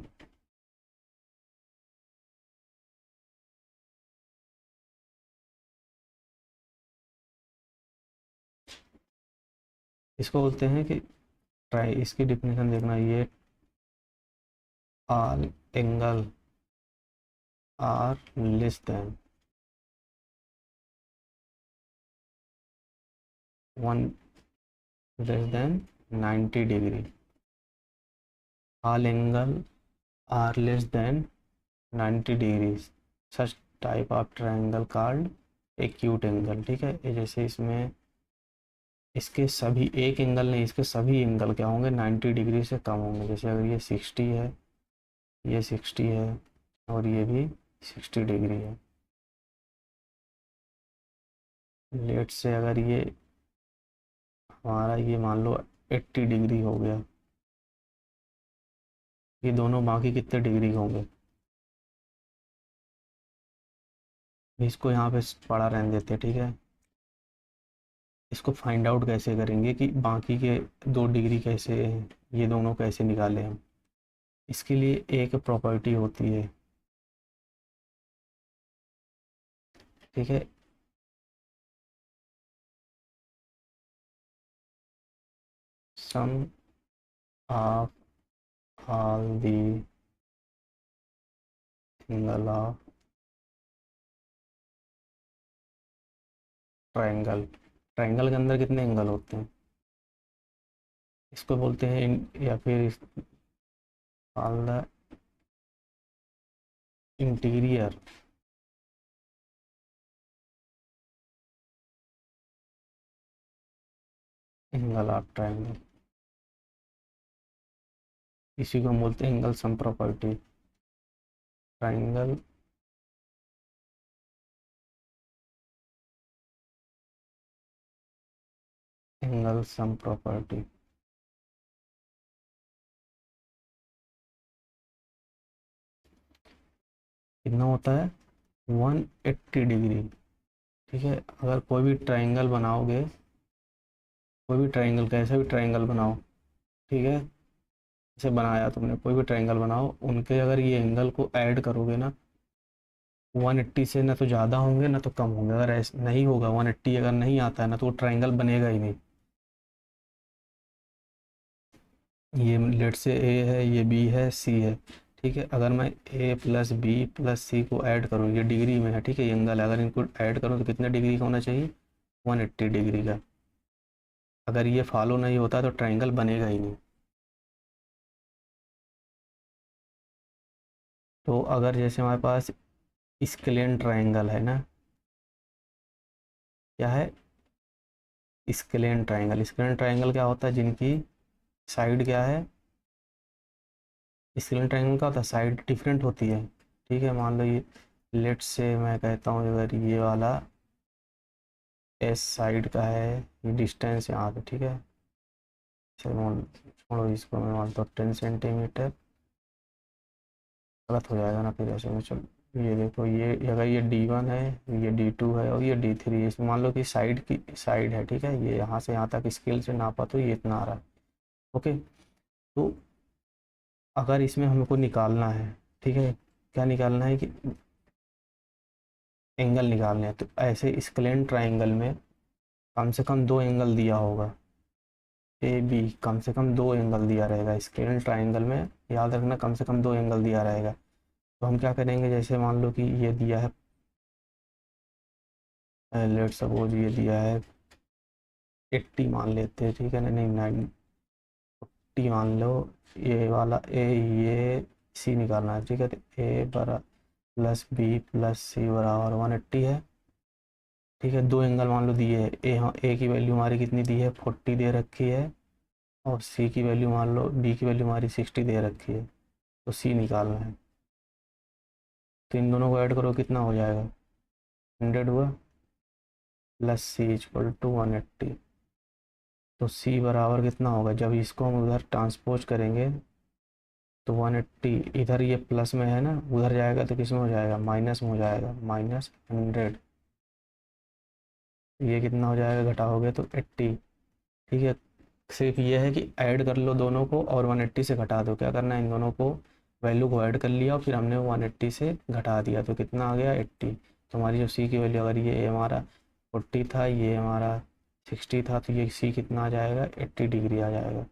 इसको बोलते हैं कि ट्राई, इसकी डिफिनेशन देखना, ये all angle are less than 90 degree. All angle are less than 90 degree, such type of triangle called acute angle, ठीक है। ये जैसे इसमें इसके सभी, एक एंगल नहीं, इसके सभी एंगल क्या होंगे? 90 डिग्री से कम होंगे। जैसे अगर ये 60 है, ये 60 है, और ये भी 60 डिग्री है। लेट से अगर ये हमारा, ये मान लो 80 डिग्री हो गया, ये दोनों बाकी कितने डिग्री के होंगे? इसको यहाँ पे पड़ा रहने देते हैं, ठीक है। इसको फाइंड आउट कैसे करेंगे कि बाकी के 2 डिग्री कैसे, ये दोनों कैसे निकालें हम? इसके लिए एक प्रॉपर्टी होती है, ठीक है। Sum of all the angle of triangle. Triangle के अंदर कितने एंगल होते हैं? इसको बोलते हैं या फिर all the interior angle of triangle. इसी को हम बोलते हैं angle sum property. Triangle angle sum property. कितना होता है? 180 डिग्री, ठीक है। अगर कोई भी ट्रायंगल बनाओगे, कोई भी ट्रायंगल, कैसा भी ट्रायंगल बनाओ, ठीक है, जैसे बनाया तुमने, कोई भी ट्रायंगल बनाओ, उनके अगर ये एंगल को ऐड करोगे ना, 180 से ना तो ज़्यादा होंगे ना तो कम होंगे। अगर ऐसा नहीं होगा, 180 अगर नहीं आता है ना, तो वो ट्रायंगल बनेगा ही नहीं। ये लेट से ए है, ये बी है, सी है, ठीक है। अगर मैं ए प्लस बी प्लस सी को ऐड करूँ, ये डिग्री में है, ठीक है, ये एंगल है, अगर इनको ऐड करूँ तो कितने डिग्री का होना चाहिए? 180 डिग्री का। अगर ये फॉलो नहीं होता तो ट्रायंगल बनेगा ही नहीं। तो अगर जैसे हमारे पास स्केलियन ट्रायंगल है ना, क्या है? Scalene triangle. स्केलियन ट्रायंगल क्या होता है? जिनकी साइड क्या है? स्केलियन ट्रायंगल का होता है, साइड डिफरेंट होती है, ठीक है। मान लो ये, लेट से मैं कहता हूँ अगर ये वाला एस साइड का है, ये डिस्टेंस यहाँ पे, ठीक है। चलो छोड़ो इसको, मैं मानता हूँ 10 सेंटीमीटर। गलत हो जाएगा ना फिर ऐसे में, चलो ये देखो, ये अगर ये D1 है, ये D2 है और ये D3 है, इसमें मान लो कि साइड की साइड है, ठीक है, ये यहाँ से यहाँ तक स्केल से नापा तो ये इतना आ रहा है, ओके। तो अगर इसमें हमको निकालना है, ठीक है, क्या निकालना है कि एंगल निकालने हैं, तो ऐसे स्क्लेन ट्राइंगल में कम से कम दो एंगल दिया होगा, ए बी, कम से कम दो एंगल दिया रहेगा स्क्लेन ट्राइंगल में, याद रखना कम से कम दो एंगल दिया रहेगा। तो हम क्या करेंगे, जैसे मान लो कि ये दिया है, लेट सपोज ये दिया है 80 मान लेते हैं, ठीक है ना, नहीं 90 मान लो, ये वाला ए, ये सी निकालना है, ठीक है, तो ए बरा प्लस बी प्लस सी बराबर 180 है, ठीक है। दो एंगल मान लो दिए है, ए की वैल्यू हमारी कितनी दी है 40 दे रखी है, और सी की वैल्यू मान लो, बी की वैल्यू हमारी 60 दे रखी है, तो सी निकालना है। तो इन दोनों को ऐड करो, कितना हो जाएगा 100 हुआ, प्लस सी इक्वल टू 180। तो सी बराबर कितना होगा, जब इसको हम उधर ट्रांसपोज करेंगे तो 180, इधर ये प्लस में है ना, उधर जाएगा तो किस में हो जाएगा, माइनस में हो जाएगा, -100। ये कितना हो जाएगा, घटाओगे तो 80, ठीक है। सिर्फ ये है कि ऐड कर लो दोनों को और 180 से घटा दो, क्या करना है, इन दोनों को वैल्यू को ऐड कर लिया और फिर हमने 180 से घटा दिया, तो कितना आ गया 80। तो हमारी जो सी की वैल्यू, अगर ये हमारा 40 था, ये हमारा 60 था, तो ये सी कितना आ जाएगा 80 डिग्री आ जाएगा।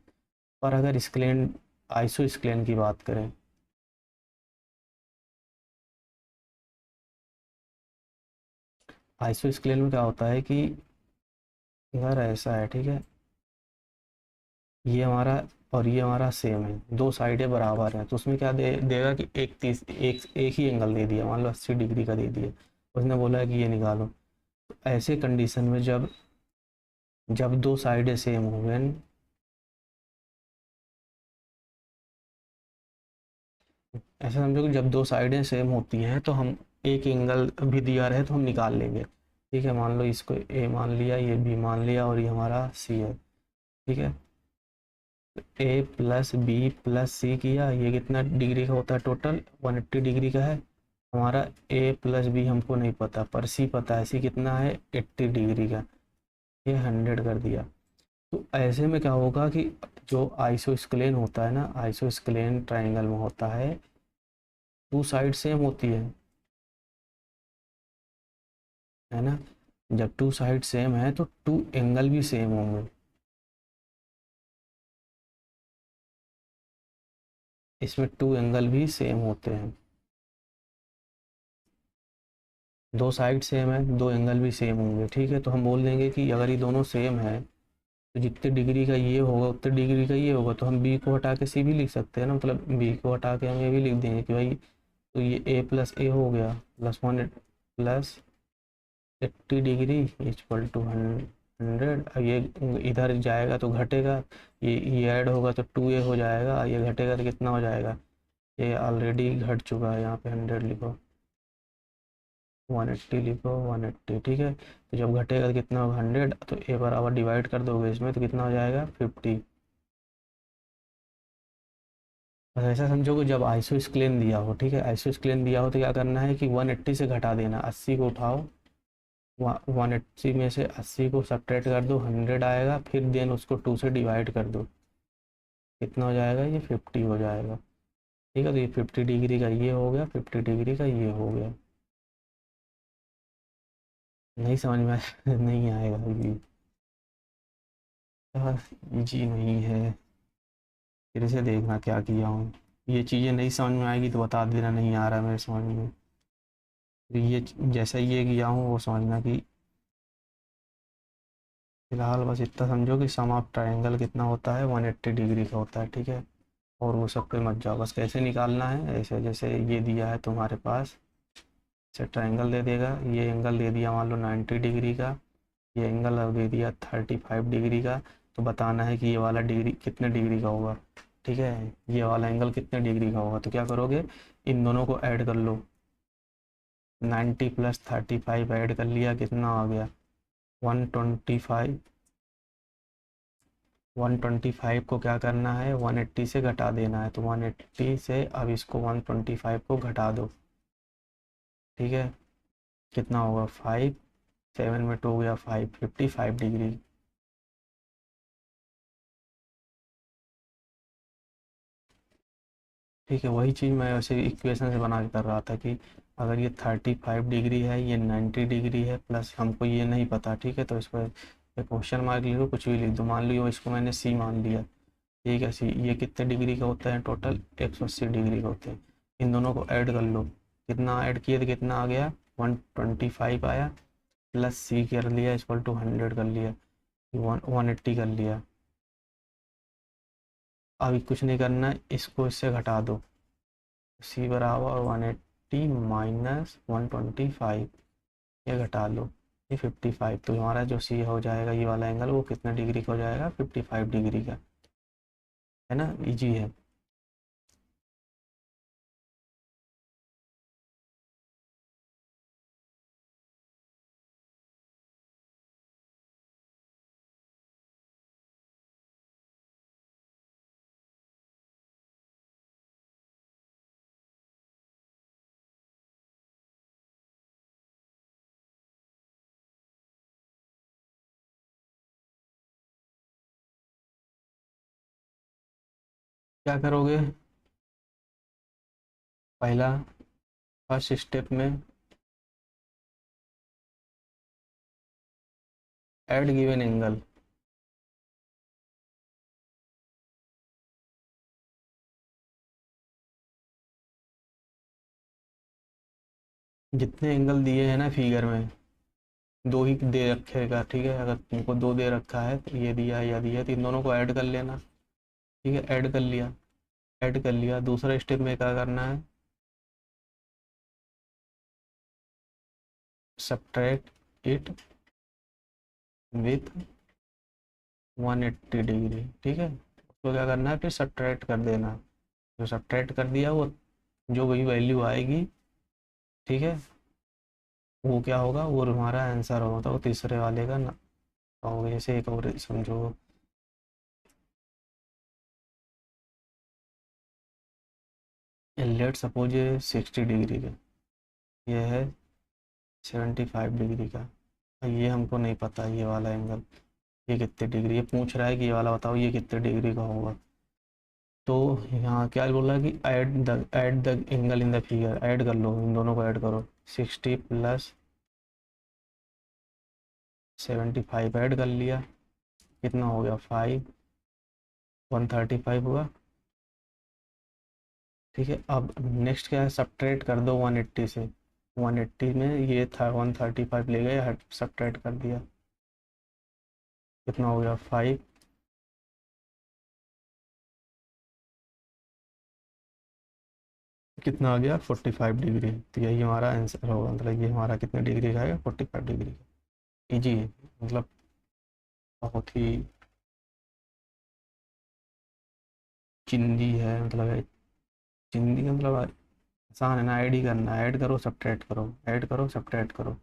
पर अगर स्क्लेन, आइसो स्क्लेन की बात करें, आइसो स्क्लेन में क्या होता है कि अगर ऐसा है, ठीक है, ये हमारा और ये हमारा सेम है, दो साइडें बराबर हैं, तो उसमें क्या देगा कि एक ही एंगल दे दिया, मान लो 80 डिग्री का दे दिया, उसने बोला है कि ये निकालो। तो ऐसे कंडीशन में जब जब दो साइडें सेम हो, व्हेन, ऐसा समझो कि जब दो साइडें सेम होती हैं तो हम एक एंगल भी दिया रहे तो हम निकाल लेंगे, ठीक है। मान लो इसको ए मान लिया, ये बी मान लिया, और ये हमारा सी है, ठीक है। ए प्लस बी प्लस सी किया, ये कितना डिग्री का होता है टोटल, 180 डिग्री का है। हमारा ए प्लस बी हमको नहीं पता, पर सी पता है, सी कितना है 80 डिग्री का, ये 100 कर दिया। तो ऐसे में क्या होगा कि जो आइसोस्केलेन होता है ना, आइसोस्केलेन ट्राइंगल में होता है, टू साइड सेम होती है ना। जब टू साइड सेम है तो टू एंगल भी सेम होंगे, इसमें टू एंगल भी सेम होते हैं, दो साइड सेम है, दो एंगल भी सेम होंगे, ठीक है। तो हम बोल देंगे कि अगर ये दोनों सेम है तो जितने डिग्री का ये होगा उतने डिग्री का ये होगा, तो हम बी को हटा के सी भी लिख सकते हैं ना, मतलब बी को हटा के हम ये भी लिख देंगे कि भाई, तो ये ए प्लस ए हो गया, plus 1 plus 80 degree equal to 100। अब ये इधर जाएगा तो घटेगा, ये ऐड होगा तो 2a हो जाएगा, ये घटेगा तो कितना हो जाएगा, ये ऑलरेडी घट चुका है, यहाँ पे 100 लिखो, 180 लिखो, 180, ठीक है। तो जब घटेगा तो कितना होगा 100, तो ए बराबर डिवाइड कर दोगे इसमें तो कितना हो जाएगा 50। बस ऐसा समझो कि जब आइसोस्केलेन दिया हो, ठीक है, आइसोस्केलेन दिया हो तो क्या करना है कि 180 से घटा देना, 80 को उठाओ, 180 में से 80 को सब्ट्रैक्ट कर दो, 100 आएगा, फिर देन उसको 2 से डिवाइड कर दो, कितना हो जाएगा, ये 50 हो जाएगा, ठीक है। तो ये 50 डिग्री का ये हो गया, 50 डिग्री का ये हो गया। नहीं समझ में नहीं आएगा अभी, जी नहीं है, फिर से देखना क्या किया हूँ, ये चीज़ें नहीं समझ में आएगी तो बता देना नहीं आ रहा मेरे समझ में। फिर ये जैसा ये किया हूँ वो समझना कि फिलहाल बस इतना समझो कि सम ऑफ ट्राइंगल कितना होता है, 180 डिग्री का होता है, ठीक है। और वो सब पे मत जाओ, बस कैसे निकालना है, ऐसे जैसे ये दिया है तुम्हारे पास, ऐसे ट्राइंगल दे देगा, ये एंगल दे दिया मान लो 90 डिग्री का, ये एंगल अब दे दिया 35 डिग्री का, तो बताना है कि ये वाला डिग्री कितने डिग्री का होगा, ठीक है, ये वाला एंगल कितने डिग्री का होगा। तो क्या करोगे, इन दोनों को ऐड कर लो, 90 प्लस 35 ऐड कर लिया, कितना आ गया 125। 125 को क्या करना है 180 से घटा देना है, तो 180 से अब इसको 125 को घटा दो, ठीक है, कितना होगा 5, 7 में 2 गया 5, 55 डिग्री। ठीक है, वही चीज़ मैं वैसे इक्वेशन से बना के कर रहा था कि अगर ये 35 डिग्री है, ये 90 डिग्री है, प्लस हमको ये नहीं पता, ठीक है, तो इस पर क्वेश्चन मार्क लिख लो, कुछ भी लिख दो, मान लो इसको मैंने सी मान लिया। ठीक है, सी ये कितने डिग्री का होता है, टोटल 180 डिग्री का होते हैं। इन दोनों को ऐड कर लो, कितना ऐड किए तो कितना आ गया, 125 आया, प्लस सी कर लिया इक्वल टू 100 कर लिया, 180 कर लिया। अभी कुछ नहीं करना है, इसको इससे घटा दो, सी बराबर 180 माइनस 125, ये घटा लो, ये 55। तो हमारा जो सी हो जाएगा ये वाला एंगल, वो कितने डिग्री का हो जाएगा, 55 डिग्री का, है ना, इजी है। क्या करोगे, पहला फर्स्ट स्टेप में ऐड गिवन एंगल, जितने एंगल दिए हैं ना फिगर में, दो ही दे रखेगा, ठीक है, अगर तुमको दो दे रखा है तो ये दिया या दिया, तो इन दोनों को ऐड कर लेना। ठीक है, ऐड कर लिया, ऐड कर लिया, दूसरा स्टेप में क्या करना है, सब्ट्रैक्ट इट विथ 180 डिग्री। ठीक है, उसको क्या करना है, फिर सब्ट्रैक्ट कर देना, जो सब्ट्रैक्ट कर दिया वो जो वही वैल्यू आएगी, ठीक है, वो क्या होगा, वो हमारा आंसर होगा, तो वो तीसरे वाले का ना होगा। जैसे एक और समझो, लेट सपोज ये 60 डिग्री का, ये है 75 डिग्री का, ये हमको नहीं पता ये वाला एंगल ये कितने डिग्री, ये पूछ रहा है कि ये वाला बताओ ये कितने डिग्री का होगा। तो यहाँ क्या बोला कि add the angle in the figure, add कर लो, इन दोनों को ऐड करो, 60 प्लस 75 ऐड कर लिया, कितना हो गया 5, 135 हुआ। ठीक है, अब नेक्स्ट क्या है, सब्ट्रैक्ट कर दो 180 से, 180 में ये था 135 ले गए, हट सब्ट्रैक्ट कर दिया, कितना हो गया 5, कितना आ गया 45 डिग्री। तो यही हमारा आंसर होगा, मतलब ये हमारा कितने डिग्री का है, 45 डिग्री का। इजी है, मतलब बहुत ही चिंदी है, मतलब है चिंदी मतलब आसान है ना, ऐड ही करना है, ऐड करो सब्ट्रैक्ट करो, ऐड करो सब्ट्रैक्ट करो।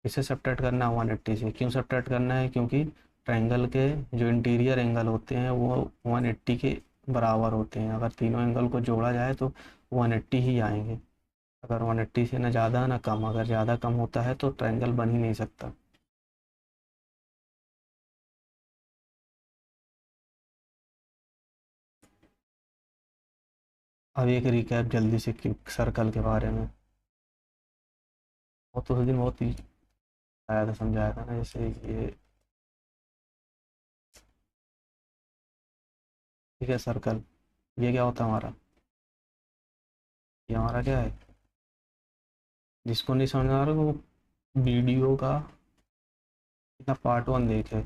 इसे सब्ट्रैक्ट करना है 180 से, क्यों सब्ट्रैक्ट करना है, क्योंकि ट्रायंगल के जो इंटीरियर एंगल होते हैं वो 180 के बराबर होते हैं, अगर तीनों एंगल को जोड़ा जाए तो 180 ही आएंगे, अगर 180 से ना ज़्यादा ना कम, अगर ज़्यादा कम होता है तो ट्रायंगल बन ही नहीं सकता। अब एक रिकैप जल्दी से सर्कल के बारे में, वो तो उस दिन बहुत ही आया था, समझाया था ना, जैसे ये, ठीक है, सर्कल ये क्या होता है हमारा, ये हमारा क्या है, जिसको नहीं समझ आ रहा वो वीडियो का इतना पार्ट 1 देखे,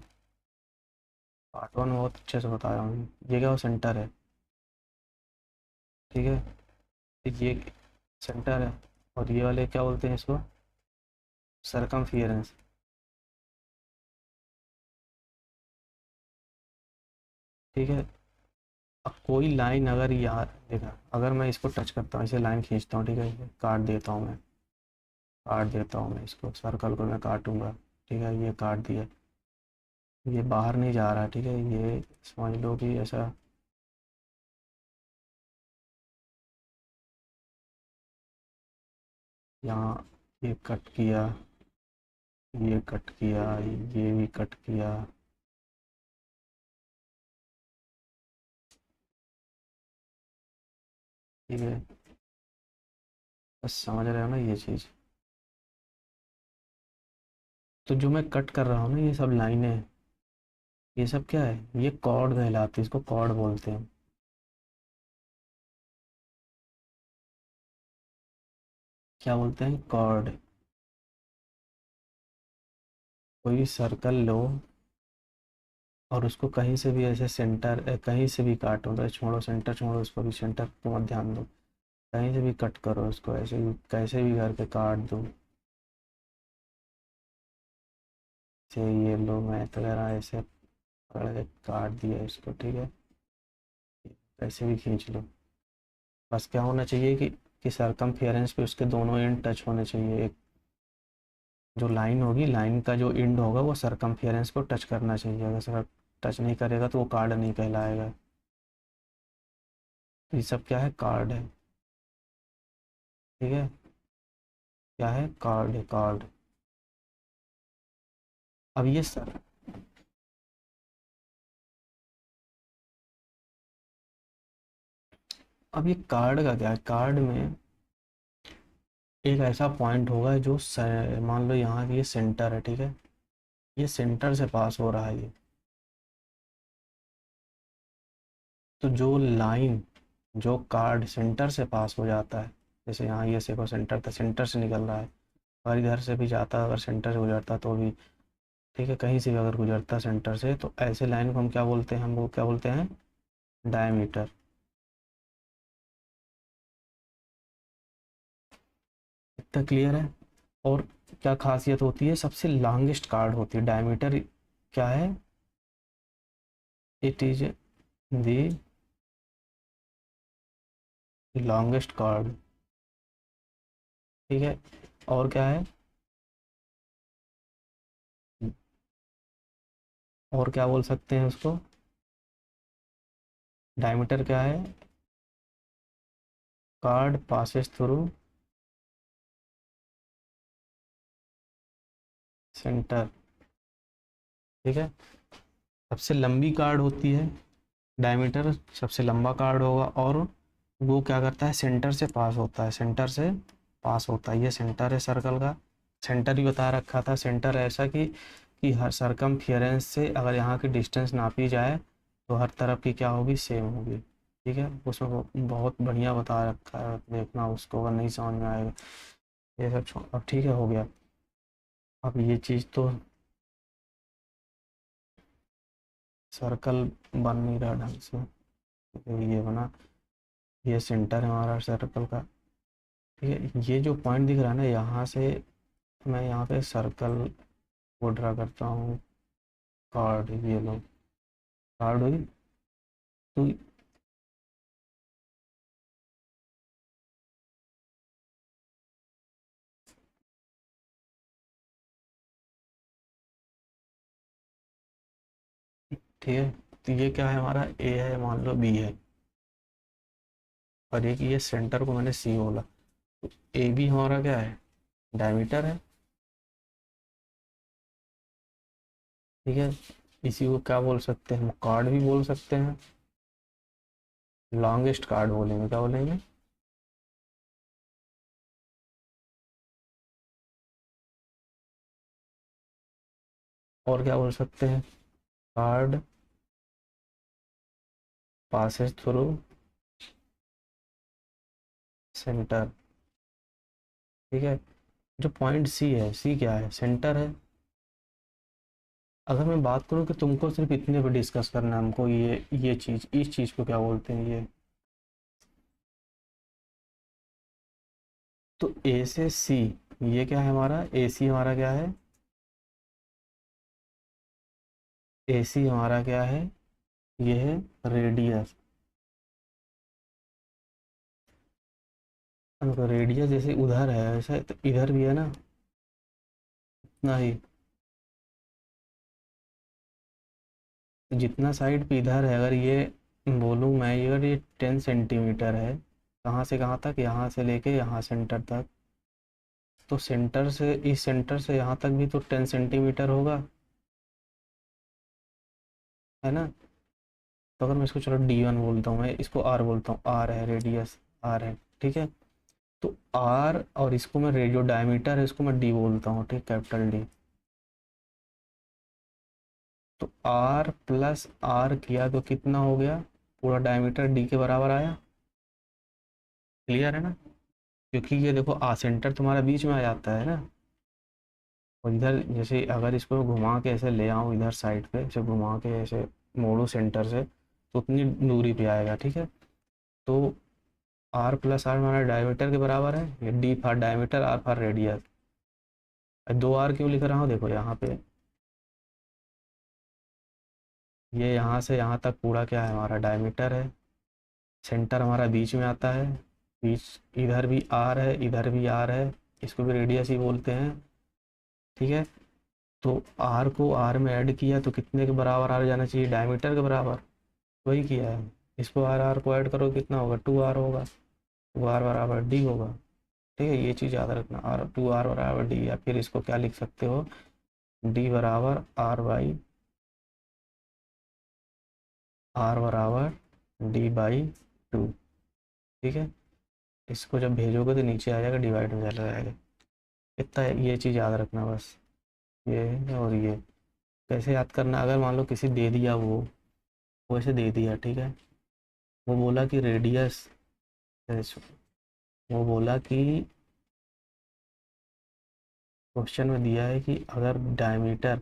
पार्ट 1 बहुत अच्छे से बताया हूँ। ये क्या, वो सेंटर है, ठीक है, ये सेंटर है, और ये वाले क्या बोलते हैं इसको, सरकमफियरेंस। ठीक है, अब कोई लाइन अगर यार देखा, अगर मैं इसको टच करता हूँ, इसे लाइन खींचता हूँ, ठीक है, ये काट देता हूँ मैं, काट देता हूँ मैं इसको, सर्कल को मैं काटूंगा, ठीक है, ये काट दिया, ये बाहर नहीं जा रहा, ठीक है, ये समझ लो कि ऐसा, यहाँ ये कट किया, ये कट किया, ये भी कट किया, ठीक है, बस समझ रहे हो ना ये चीज़। तो जो मैं कट कर रहा हूँ ना, ये सब लाइनें, ये सब क्या है, ये कॉर्ड कहलाती है, इसको कॉर्ड बोलते हैं। क्या बोलते हैं, कॉर्ड। कोई सर्कल लो और उसको कहीं से भी ऐसे सेंटर, कहीं से भी काटो, तो छोड़ो सेंटर, छोड़ो उसको भी, सेंटर पे मत ध्यान दो, कहीं से भी कट करो उसको, ऐसे भी कैसे भी करके काट दो। से ये लो, मैं तो कह रहा ऐसे पकड़ के काट दिया इसको, ठीक है, ऐसे भी खींच लो। बस क्या होना चाहिए कि सरकमफेरेंस पे उसके दोनों एंड टच होने चाहिए। एक जो लाइन होगी, लाइन का जो एंड होगा वो सरकमफेरेंस को टच करना चाहिए। अगर सर टच नहीं करेगा तो वो कार्ड नहीं कहलाएगा। ये सब क्या है, कार्ड है, ठीक है, क्या है, कार्ड है, कार्ड। अब ये सर, अब ये कार्ड का क्या है, कार्ड में एक ऐसा पॉइंट होगा जो मान लो यहाँ ये सेंटर है, ठीक है, ये सेंटर से पास हो रहा है ये। तो जो लाइन, जो कार्ड सेंटर से पास हो जाता है, जैसे यहाँ ये सेको सेंटर था, सेंटर से निकल रहा है, और इधर से भी जाता, अगर सेंटर से गुजरता तो भी, ठीक है, कहीं से भी अगर गुजरता सेंटर से, तो ऐसे लाइन को हम क्या बोलते हैं, हम वो क्या बोलते हैं, डायमीटर। इतना क्लियर है। और क्या खासियत होती है, सबसे लॉन्गेस्ट कार्ड होती है डायमीटर, क्या है, it is the longest card, ठीक है। और क्या है, और क्या बोल सकते हैं उसको, डायमीटर क्या है, कार्ड पासेस थ्रू सेंटर, ठीक है। सबसे लंबी कार्ड होती है डायमीटर, सबसे लंबा कार्ड होगा, और वो क्या करता है, सेंटर से पास होता है, सेंटर से पास होता है। ये सेंटर है सर्कल का, सेंटर ही बता रखा था, सेंटर ऐसा कि हर सरकमफेरेंस से अगर यहाँ की डिस्टेंस नापी जाए तो हर तरफ की क्या होगी, सेम होगी, ठीक है। उसमें बहुत बढ़िया बता रखा है, देखना उसको, अगर नहीं समझ में आएगा ये सब छोड़, अब ठीक है, हो गया। अब ये चीज़ तो, सर्कल बन नहीं रहा ढंग से, ये बना, ये सेंटर है हमारा सर्कल का, ठीक है। ये जो पॉइंट दिख रहा है ना, यहाँ से मैं यहाँ पे सर्कल को ड्रा करता हूँ, कार्ड, ये लो, कार्ड हुई। तो ठीक है, तो ये क्या है हमारा, ए है, मान लो बी है, और एक ये सेंटर को मैंने सी बोला, तो ए बी हमारा क्या है, डायमीटर है, ठीक है। इसी को क्या बोल सकते हैं, हम कार्ड भी बोल सकते हैं, लॉन्गेस्ट कार्ड बोलेंगे, क्या बोलेंगे, और क्या बोल सकते हैं, कार्ड पासेस थ्रू सेंटर, ठीक है। जो पॉइंट सी है, सी क्या है, सेंटर है। अगर मैं बात करूं कि तुमको सिर्फ इतने पे डिस्कस करना है, हमको ये चीज़, इस चीज़ को क्या बोलते हैं, ये, तो ए से सी, ये क्या है हमारा, ए सी हमारा क्या है, ए सी हमारा क्या है, ये है रेडियस। हमको रेडियस जैसे उधर है ऐसा, तो इधर भी है ना, इतना ही, जितना साइड पे इधर है, अगर ये बोलूँ मैं, अगर ये 10 सेंटीमीटर है, कहाँ से कहाँ तक, यहाँ से लेके यहाँ सेंटर तक, तो सेंटर से, इस सेंटर से यहाँ तक भी तो 10 सेंटीमीटर होगा, है ना। तो अगर मैं इसको चलो D1 बोलता हूँ, मैं इसको R बोलता हूँ, R है रेडियस, आर है, ठीक है। तो आर, और इसको मैं रेडियो डायमीटर है इसको मैं डी बोलता हूँ, ठीक, कैपिटल डी। तो आर प्लस आर किया तो कितना हो गया, पूरा डायमीटर डी के बराबर आया। क्लियर है ना, क्योंकि ये देखो सेंटर तुम्हारा बीच में आ जाता है ना, और इधर जैसे अगर इसको घुमा के ऐसे ले आऊँ इधर साइड पे, ऐसे घुमा के ऐसे मोड़ू सेंटर से, तो उतनी दूरी पे आएगा, ठीक है। तो आर प्लस आर हमारा डायमीटर के बराबर है, ये D for diameter, R for radius. दो आर क्यों लिख रहा हूँ, देखो यहाँ पे, ये यहाँ से यहाँ तक पूरा क्या है, हमारा डायमीटर है, सेंटर हमारा बीच में आता है, बीच, इधर भी आर है इधर भी आर है, इसको भी रेडियस ही बोलते हैं, ठीक है। तो आर को आर में ऐड किया तो कितने के बराबर आर जाना चाहिए, डायमीटर के बराबर, वही किया है। इसको आर आर को ऐड करो कितना होगा, टू आर होगा, टू आर बराबर डी होगा, ठीक है। ये चीज़ याद रखना, आर टू आर बराबर डी, या फिर इसको क्या लिख सकते हो, डी बराबर आर बाई, आर बराबर डी बाई टू, ठीक है। इसको जब भेजोगे तो नीचे आ जाएगा, डिवाइड में चला जाएगा। इतना ये चीज़ याद रखना बस, ये और ये कैसे याद करना, अगर मान लो किसी दे दिया वो ऐसे दे दिया, ठीक है। वो बोला कि रेडियस, वो बोला कि क्वेश्चन में दिया है कि अगर डायमीटर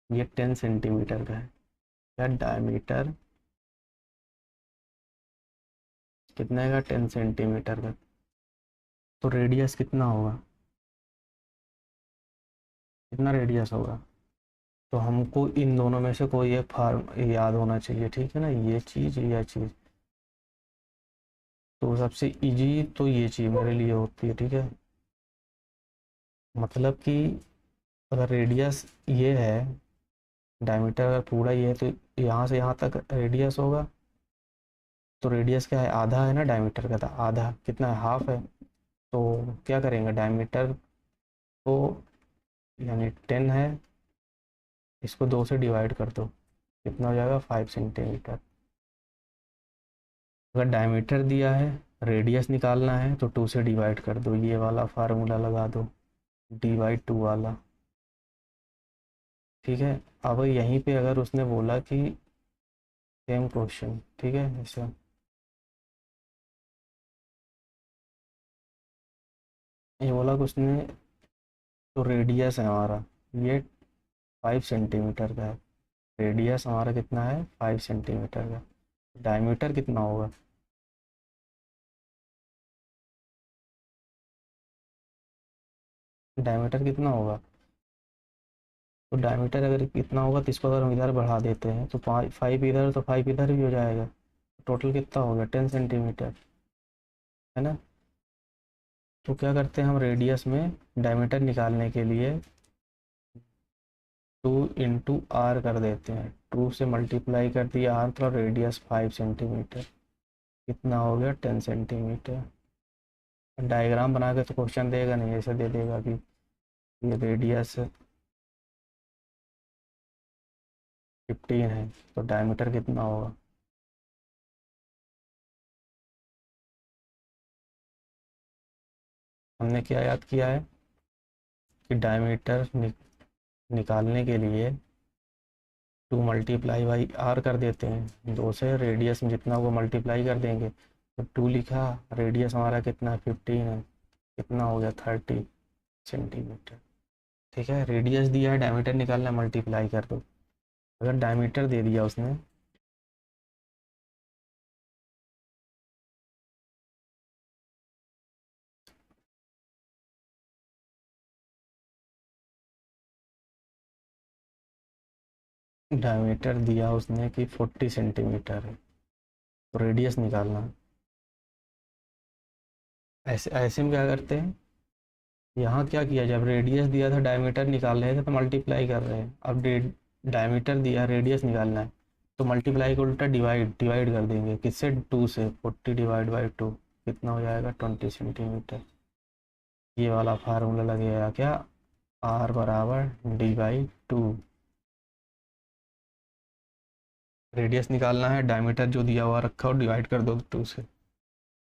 ये 10 सेंटीमीटर का है, या डायमीटर कितने का, 10 सेंटीमीटर का, तो रेडियस कितना होगा, कितना रेडियस होगा। तो हमको इन दोनों में से कोई एक फार्म याद होना चाहिए, ठीक है ना, ये चीज़ या चीज़। तो सबसे इजी तो ये चीज़ मेरे लिए होती है, ठीक है। मतलब कि अगर रेडियस ये है, डायमीटर अगर पूरा ये है, तो यहाँ से यहाँ तक रेडियस होगा। तो रेडियस क्या है, आधा है ना डायमीटर का, था आधा, कितना है, हाफ है। तो क्या करेंगे, डायमीटर को, यानी 10 है, इसको 2 से डिवाइड कर दो, कितना हो जाएगा, 5 सेंटीमीटर। अगर डायमीटर दिया है, रेडियस निकालना है, तो 2 से डिवाइड कर दो, ये वाला फार्मूला लगा दो, डी बाई टू वाला, ठीक है। अब यहीं पे अगर उसने बोला कि सेम क्वेश्चन, ठीक है, ऐसा ये बोला कि उसने, तो रेडियस है हमारा ये 5 सेंटीमीटर का है, रेडियस हमारा कितना है, 5 सेंटीमीटर का, डायमीटर कितना होगा, डायमीटर कितना होगा। तो डायमीटर अगर कितना होगा, तो इसको अगर हम इधर बढ़ा देते हैं तो 5 इधर तो 5 इधर भी हो जाएगा, टोटल कितना हो गया, 10 सेंटीमीटर, है ना। तो क्या करते हैं हम, रेडियस में डायमीटर निकालने के लिए 2 इंटू आर कर देते हैं, 2 से मल्टीप्लाई कर दिया आर, तो रेडियस 5 सेंटीमीटर, कितना हो गया, 10 सेंटीमीटर। डायग्राम बना के तो क्वेश्चन देगा नहीं, ऐसे दे देगा कि ये रेडियस 15 है, तो डायमीटर कितना होगा। हमने क्या याद किया है कि डायमीटर निकालने के लिए 2 मल्टीप्लाई बाई आर कर देते हैं, 2 से रेडियस में जितना वो मल्टीप्लाई कर देंगे, तो 2 लिखा, रेडियस हमारा कितना 15 है, कितना हो गया 30 सेंटीमीटर, ठीक है। रेडियस दिया है, डायमीटर निकालना, मल्टीप्लाई कर दो। अगर डायमीटर दे दिया उसने, डायमीटर दिया उसने कि 40 सेंटीमीटर है, तो रेडियस निकालना है। ऐसे ऐसे में क्या करते हैं, यहाँ क्या किया, जब रेडियस दिया था, डायमीटर निकाल रहे थे तो मल्टीप्लाई कर रहे हैं, अब डायमीटर दिया, रेडियस निकालना है, तो मल्टीप्लाई को उल्टा डिवाइड डिवाइड कर देंगे, किससे, 2 से, 40 डिवाइड बाई 2, कितना हो जाएगा, 20 सेंटीमीटर। ये वाला फार्मूला लगेगा क्या, आर बराबर डी बाई टू, रेडियस निकालना है, डायमीटर जो दिया हुआ रखा हो डिवाइड कर दो 2 से,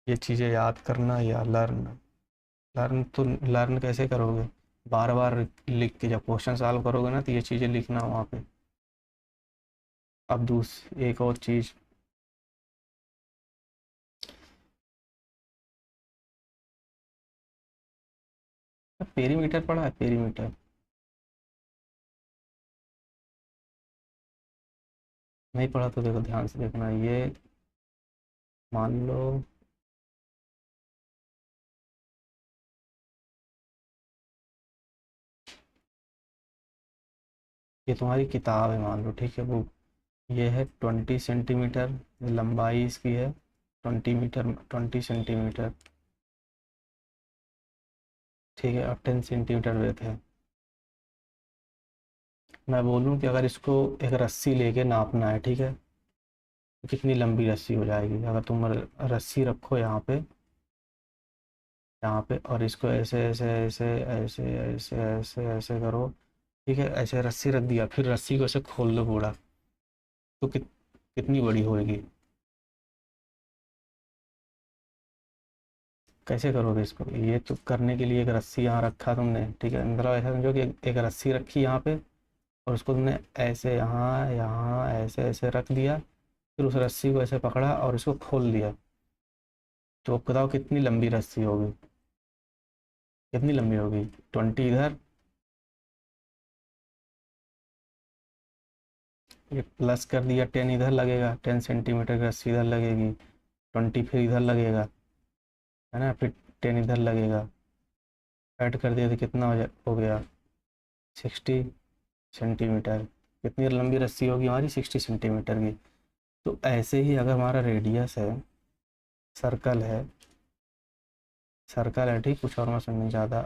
ये चीज़ें याद करना या लर्न। लर्न तो लर्न कैसे करोगे, बार बार लिख के जब क्वेश्चन सॉल्व करोगे ना तो ये चीज़ें लिखना वहाँ पे। अब एक और चीज़, पेरीमीटर पढ़ा है, पेरीमीटर नहीं पढ़ा तो देखो ध्यान से देखना। ये मान लो ये तुम्हारी किताब है, मान लो ठीक है, बुक। ये है 20 सेंटीमीटर, लंबाई इसकी है 20 मीटर, 20 सेंटीमीटर, ठीक है, और 10 सेंटीमीटर वेट है। मैं बोलूँ कि अगर इसको एक रस्सी लेके नापना है, ठीक है, तो कितनी लंबी रस्सी हो जाएगी, अगर तुम रस्सी रखो यहाँ पे और इसको ऐसे ऐसे ऐसे ऐसे ऐसे ऐसे ऐसे करो, ठीक है, ऐसे रस्सी रख दिया, फिर रस्सी को ऐसे खोल दो पूरा, तो कितनी बड़ी होएगी। कैसे करोगे इसको, ये तो करने के लिए एक रस्सी यहाँ रखा तुमने, ठीक है, मतलब ऐसा समझो कि एक रस्सी रखी यहाँ पे और उसको तुमने ऐसे यहाँ यहाँ ऐसे ऐसे रख दिया, फिर उस रस्सी को ऐसे पकड़ा और इसको खोल दिया, तो अब बताओ कितनी लंबी रस्सी होगी, कितनी लंबी होगी। 20 इधर, ये प्लस कर दिया, 10 इधर लगेगा, 10 सेंटीमीटर की रस्सी इधर लगेगी, 20 फिर इधर लगेगा, है ना, फिर 10 इधर लगेगा, ऐड कर दिया तो कितना हो गया 60 सेंटीमीटर। कितनी लंबी रस्सी होगी हमारी, 60 सेंटीमीटर की। तो ऐसे ही अगर हमारा रेडियस है, सर्कल है, सर्कल है ठीक, कुछ और मैं समझ ज़्यादा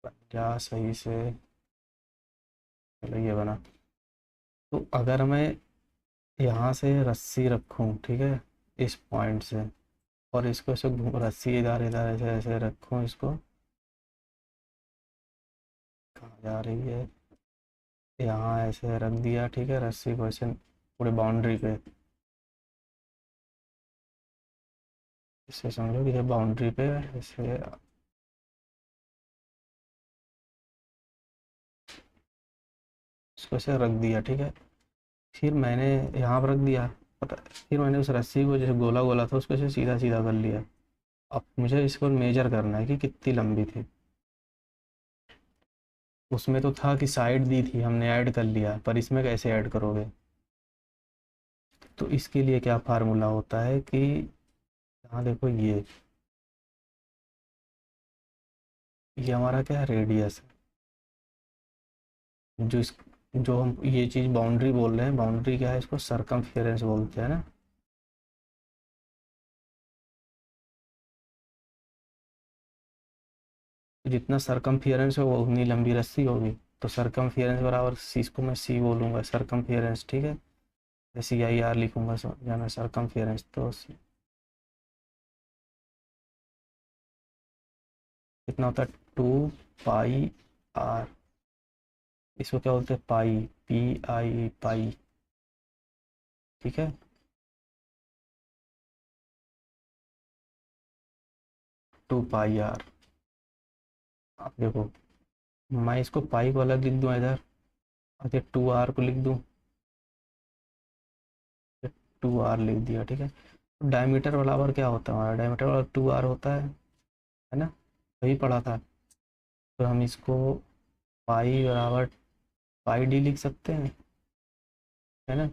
क्या सही से, चलो ये बना। तो अगर मैं यहाँ से रस्सी रखूँ, ठीक है, इस पॉइंट से, और इसको ऐसे रस्सी इधर इधर ऐसे ऐसे रखूँ, इसको कहाँ जा रही है, यहाँ ऐसे रख दिया, ठीक है, रस्सी को ऐसे पूरे बाउंड्री पे, इससे समझो कि ये बाउंड्री पे ऐसे इसको ऐसे रख दिया, ठीक है, फिर मैंने यहाँ पर रख दिया, पता, फिर मैंने उस रस्सी को जैसे गोला गोला था उसको ऐसे सीधा सीधा कर लिया। अब मुझे इसको मेजर करना है कि कितनी लंबी थी। उसमें तो था कि साइड दी थी, हमने ऐड कर लिया, पर इसमें कैसे ऐड करोगे। तो इसके लिए क्या फार्मूला होता है कि यहाँ देखो, ये हमारा क्या है, रेडियस है, जो हम ये चीज़ बाउंड्री बोल रहे हैं, बाउंड्री क्या है, इसको सरकमफेरेंस बोलते हैं ना। जितना सरकमफियरेंस हो वो उतनी लंबी रस्सी होगी। तो सरकमफियरेंस बराबर सी, इसको मैं सी बोलूँगा, सरकमफियरेंस, ठीक है, CIR लिखूंगा जाना, सरकमफियरेंस तो कितना होता है, 2 पाई आर, इसको क्या बोलते हैं, पाई, PI पाई, ठीक है, 2 पाई आर। अब देखो, मैं इसको पाई को अलग लिख दूँ इधर, और 2R को लिख दूँ, 2R लिख दिया, ठीक है। डायमीटर बराबर क्या होता है, हमारा डायमीटर बराबर 2R होता है ना, वही पढ़ा था। तो हम इसको पाई बराबर पाई D लिख सकते हैं, है ना।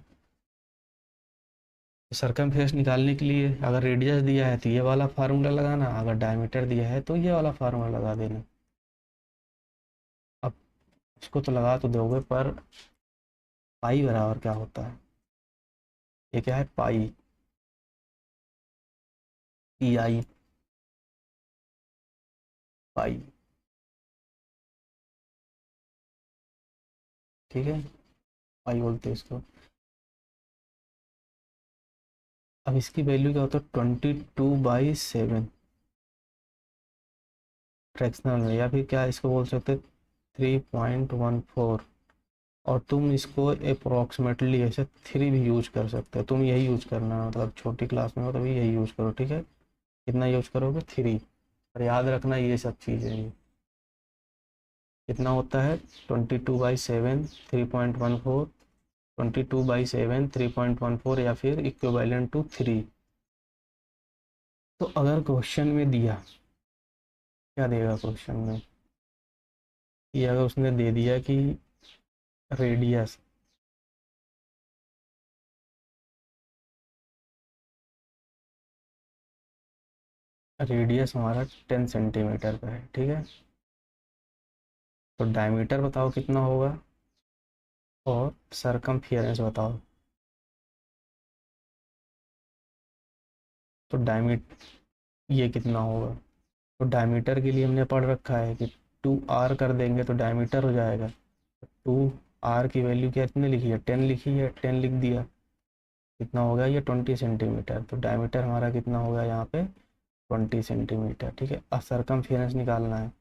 सरकमफेरेंस निकालने के लिए अगर रेडियस दिया है तो ये वाला फार्मूला लगाना, अगर डायमीटर दिया है तो ये वाला फार्मूला लगा देना। अब उसको तो लगा तो दोगे, पर पाई बराबर क्या होता है, ये क्या है, पाई, PI पाई, ठीक है, पाई बोलते हैं इसको। अब इसकी वैल्यू क्या होता है, 22/7 फ्रैक्शनल में, या फिर क्या इसको बोल सकते हैं, 3.14, और तुम इसको अप्रोक्सीमेटली ऐसे 3 भी यूज कर सकते हो। तुम यही यूज करना, मतलब छोटी क्लास में हो तभी यही यूज करो, ठीक है। कितना यूज करोगे? 3। और याद रखना ये सब चीज़ें, ये कितना होता है? 22/7 3.14, 22/7 3.14, या फिर इक्विवेलेंट टू 3। तो अगर क्वेश्चन में दिया, क्या देगा क्वेश्चन में? ये अगर उसने दे दिया कि रेडियस, रेडियस हमारा 10 सेंटीमीटर का है, ठीक है। तो डायमीटर बताओ कितना होगा, और सरकमफियरेंस बताओ। तो डायमीटर ये कितना होगा? तो डायमीटर के लिए हमने पढ़ रखा है कि 2r कर देंगे तो डायमीटर हो जाएगा। 2r की वैल्यू कितने लिखी है? 10 लिखी है, 10 लिख दिया। कितना होगा ये? 20 सेंटीमीटर। तो डायमीटर हमारा कितना होगा यहाँ पे? 20 सेंटीमीटर, ठीक है। अब सरकमफियरेंस निकालना है।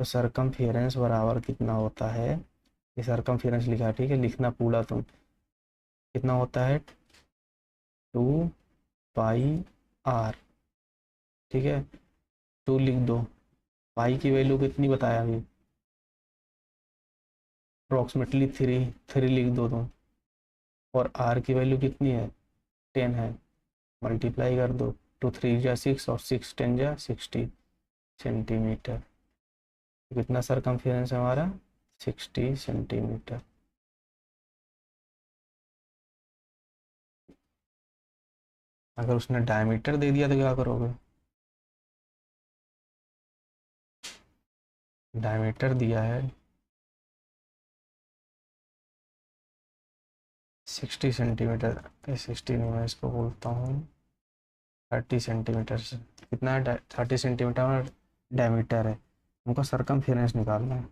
तो सरकमफियरेंस बराबर कितना होता है? ये सरकमफियरेंस लिखा है, ठीक है, लिखना पूरा तुम। कितना होता है? 2πr, ठीक है। 2 लिख दो। पाई की वैल्यू कितनी बताया अभी? अप्रोक्सीमेटली 3 लिख दो तुम। और आर की वैल्यू कितनी है? 10 है। मल्टीप्लाई कर दो। 2 3 जा 6, और 6 10 जा 60 सेंटीमीटर। तो कितना सरकमफियरेंस है हमारा? 60 सेंटीमीटर। अगर उसने डायमीटर दे दिया तो क्या करोगे? डायमीटर दिया है 60 सेंटीमीटर, 60 नहीं, मैं इसको बोलता हूँ 30 सेंटीमीटर से। कितना है? 30 सेंटीमीटर डायमीटर है। उनका सरकमफियरेंस निकालना है।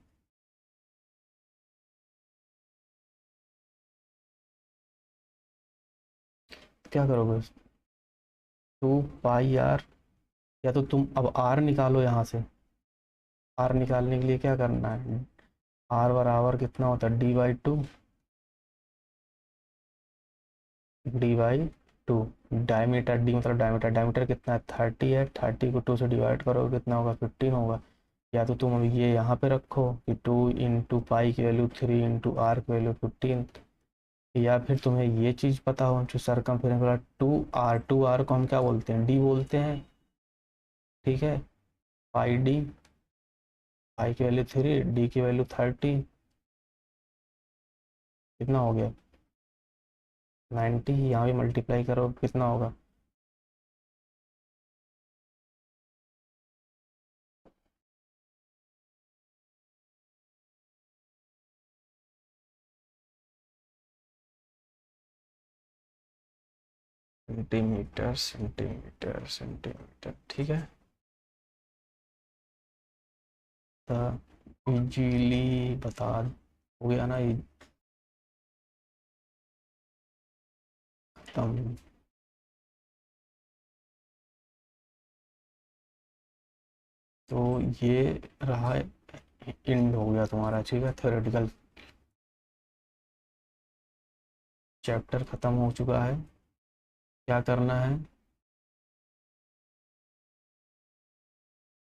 क्या करोगे? 2πr, या तो तुम अब आर निकालो यहाँ से। आर निकालने के लिए क्या करना है? आर बराबर कितना होता है? d/2, d/2। डायमीटर, डी मतलब डायमीटर, डायमीटर कितना है? 30 है। 30 को 2 से डिवाइड करो, कितना होगा? 15 होगा। या तो तुम अभी ये यहाँ पे रखो कि 2 × पाई की वैल्यू 3 × आर की वैल्यू 15। या फिर तुम्हें ये चीज़ पता हो जो सरकमफेरेंस वाला 2r, 2r को हम क्या बोलते हैं? डी बोलते हैं, ठीक है। पाई डी, पाई की वैल्यू 3, डी की वैल्यू 30। कितना हो गया? 90। यहाँ भी मल्टीप्लाई करो, कितना होगा? सेंटीमीटर, सेंटीमीटर, सेंटीमीटर, ठीक है। तो इजीली बता हो गया ना ये? खत्म। तो ये रहा, एंड हो गया तुम्हारा, ठीक है। थ्योरेटिकल चैप्टर खत्म हो चुका है। क्या करना है?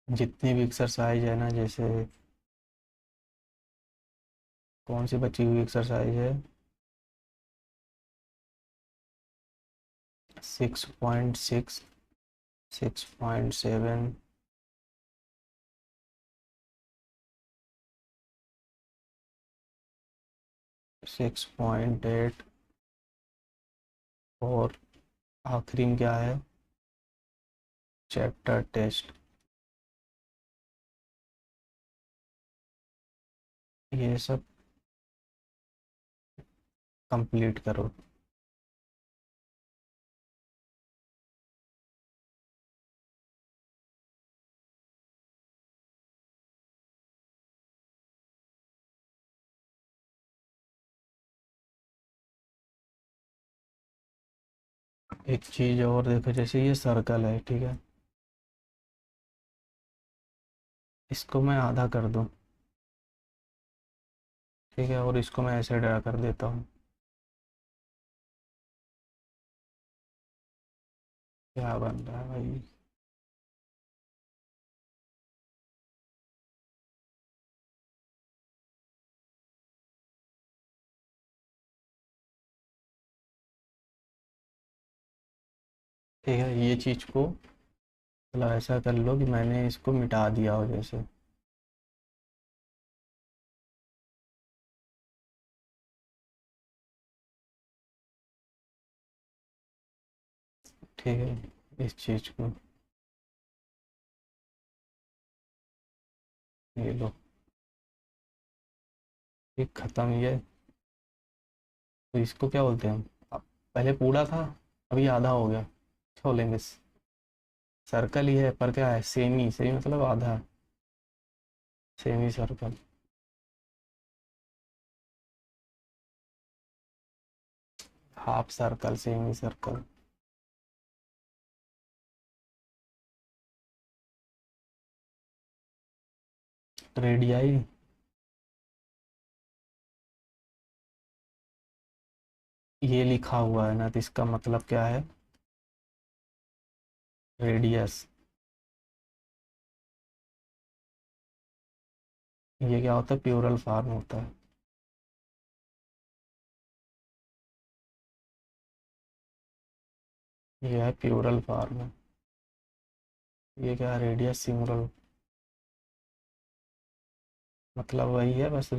जितनी भी एक्सरसाइज है ना, जैसे कौन सी बची हुई एक्सरसाइज है? 6.6, 6.7, 6.8, और आखिरी में क्या है? Chapter test. ये सब कंप्लीट करो। एक चीज़ और देखो, जैसे ये सर्कल है, ठीक है, इसको मैं आधा कर दूं, ठीक है, और इसको मैं ऐसे ड्रा कर देता हूँ। क्या बन रहा है भाई? ठीक है, ये चीज़ को मतलब ऐसा कर लो कि मैंने इसको मिटा दिया हो जैसे। ठीक है, इस चीज़ को ये लो, ये ख़त्म ये। तो इसको क्या बोलते हैं हम? पहले पूरा था, अभी आधा हो गया, क्या बोलेंगे? सर्कल ही है पर क्या है, सेमी, सेमी मतलब आधा, semi circle. Half circle, semi circle. Radii, ये लिखा हुआ है ना, तो इसका मतलब क्या है? रेडियस। ये क्या होता है? प्यूरल फॉर्म होता है। ये है प्यूरल फॉर्म। ये क्या है? रेडियस सिंगुलर, मतलब वही है बस।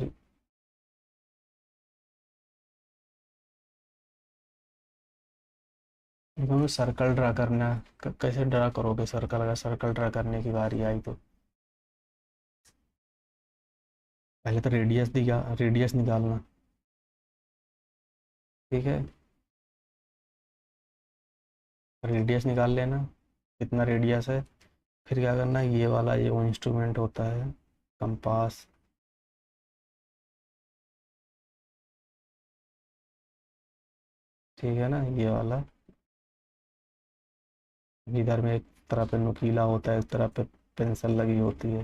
हमें सर्कल ड्रा करना है, कैसे ड्रा करोगे सर्कल? अगर सर्कल ड्रा करने की बारी आई तो पहले तो रेडियस दिया, रेडियस निकालना। ठीक है, रेडियस निकाल लेना, कितना रेडियस है। फिर क्या करना है, ये वाला ये वो इंस्ट्रूमेंट होता है, कंपास। ठीक है ना, ये वाला। इधर में एक तरफ पे नुकीला होता है, एक तरफ पे पेंसिल लगी होती है।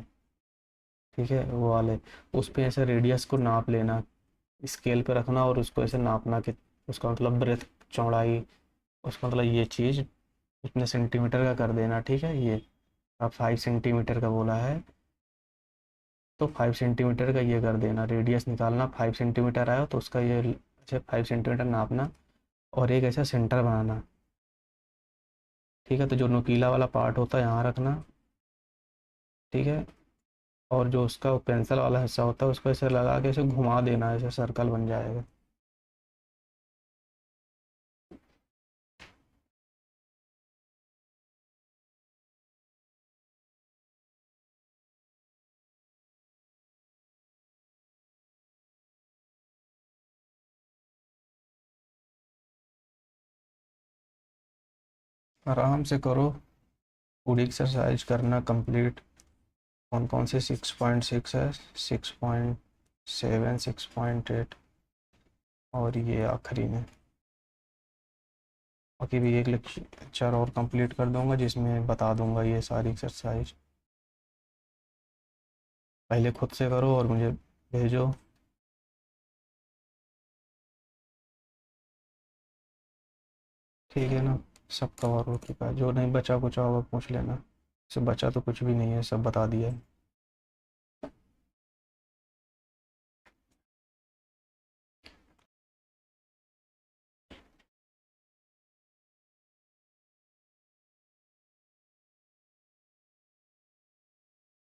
ठीक है, वो वाले। उस पे ऐसे रेडियस को नाप लेना, स्केल पे रखना और उसको ऐसे नापना कि उसका मतलब ब्रेथ, चौड़ाई, उसका मतलब ये चीज़ इतने सेंटीमीटर का कर देना। ठीक है, ये अब 5 सेंटीमीटर का बोला है, तो 5 सेंटीमीटर का ये कर देना, रेडियस निकालना। 5 सेंटीमीटर आया तो उसका ये ऐसे 5 सेंटीमीटर नापना और एक ऐसा सेंटर बनाना। ठीक है, तो जो नुकीला वाला पार्ट होता है यहाँ रखना। ठीक है, और जो उसका पेंसिल वाला हिस्सा होता है उसको ऐसे लगा के ऐसे घुमा देना, ऐसे सर्कल बन जाएगा। आराम से करो, पूरी एक्सरसाइज करना कंप्लीट। कौन कौन से 6.6 है, 6.7, 6.8, और ये आखिरी में। बाकी भी एक लेक्चर और कंप्लीट कर दूंगा जिसमें बता दूंगा ये सारी एक्सरसाइज। पहले खुद से करो और मुझे भेजो। ठीक है ना, सब कवर हो चुका है, जो नहीं बचा कुछ होगा पूछ लेना। इससे बचा तो कुछ भी नहीं है, सब बता दिया है।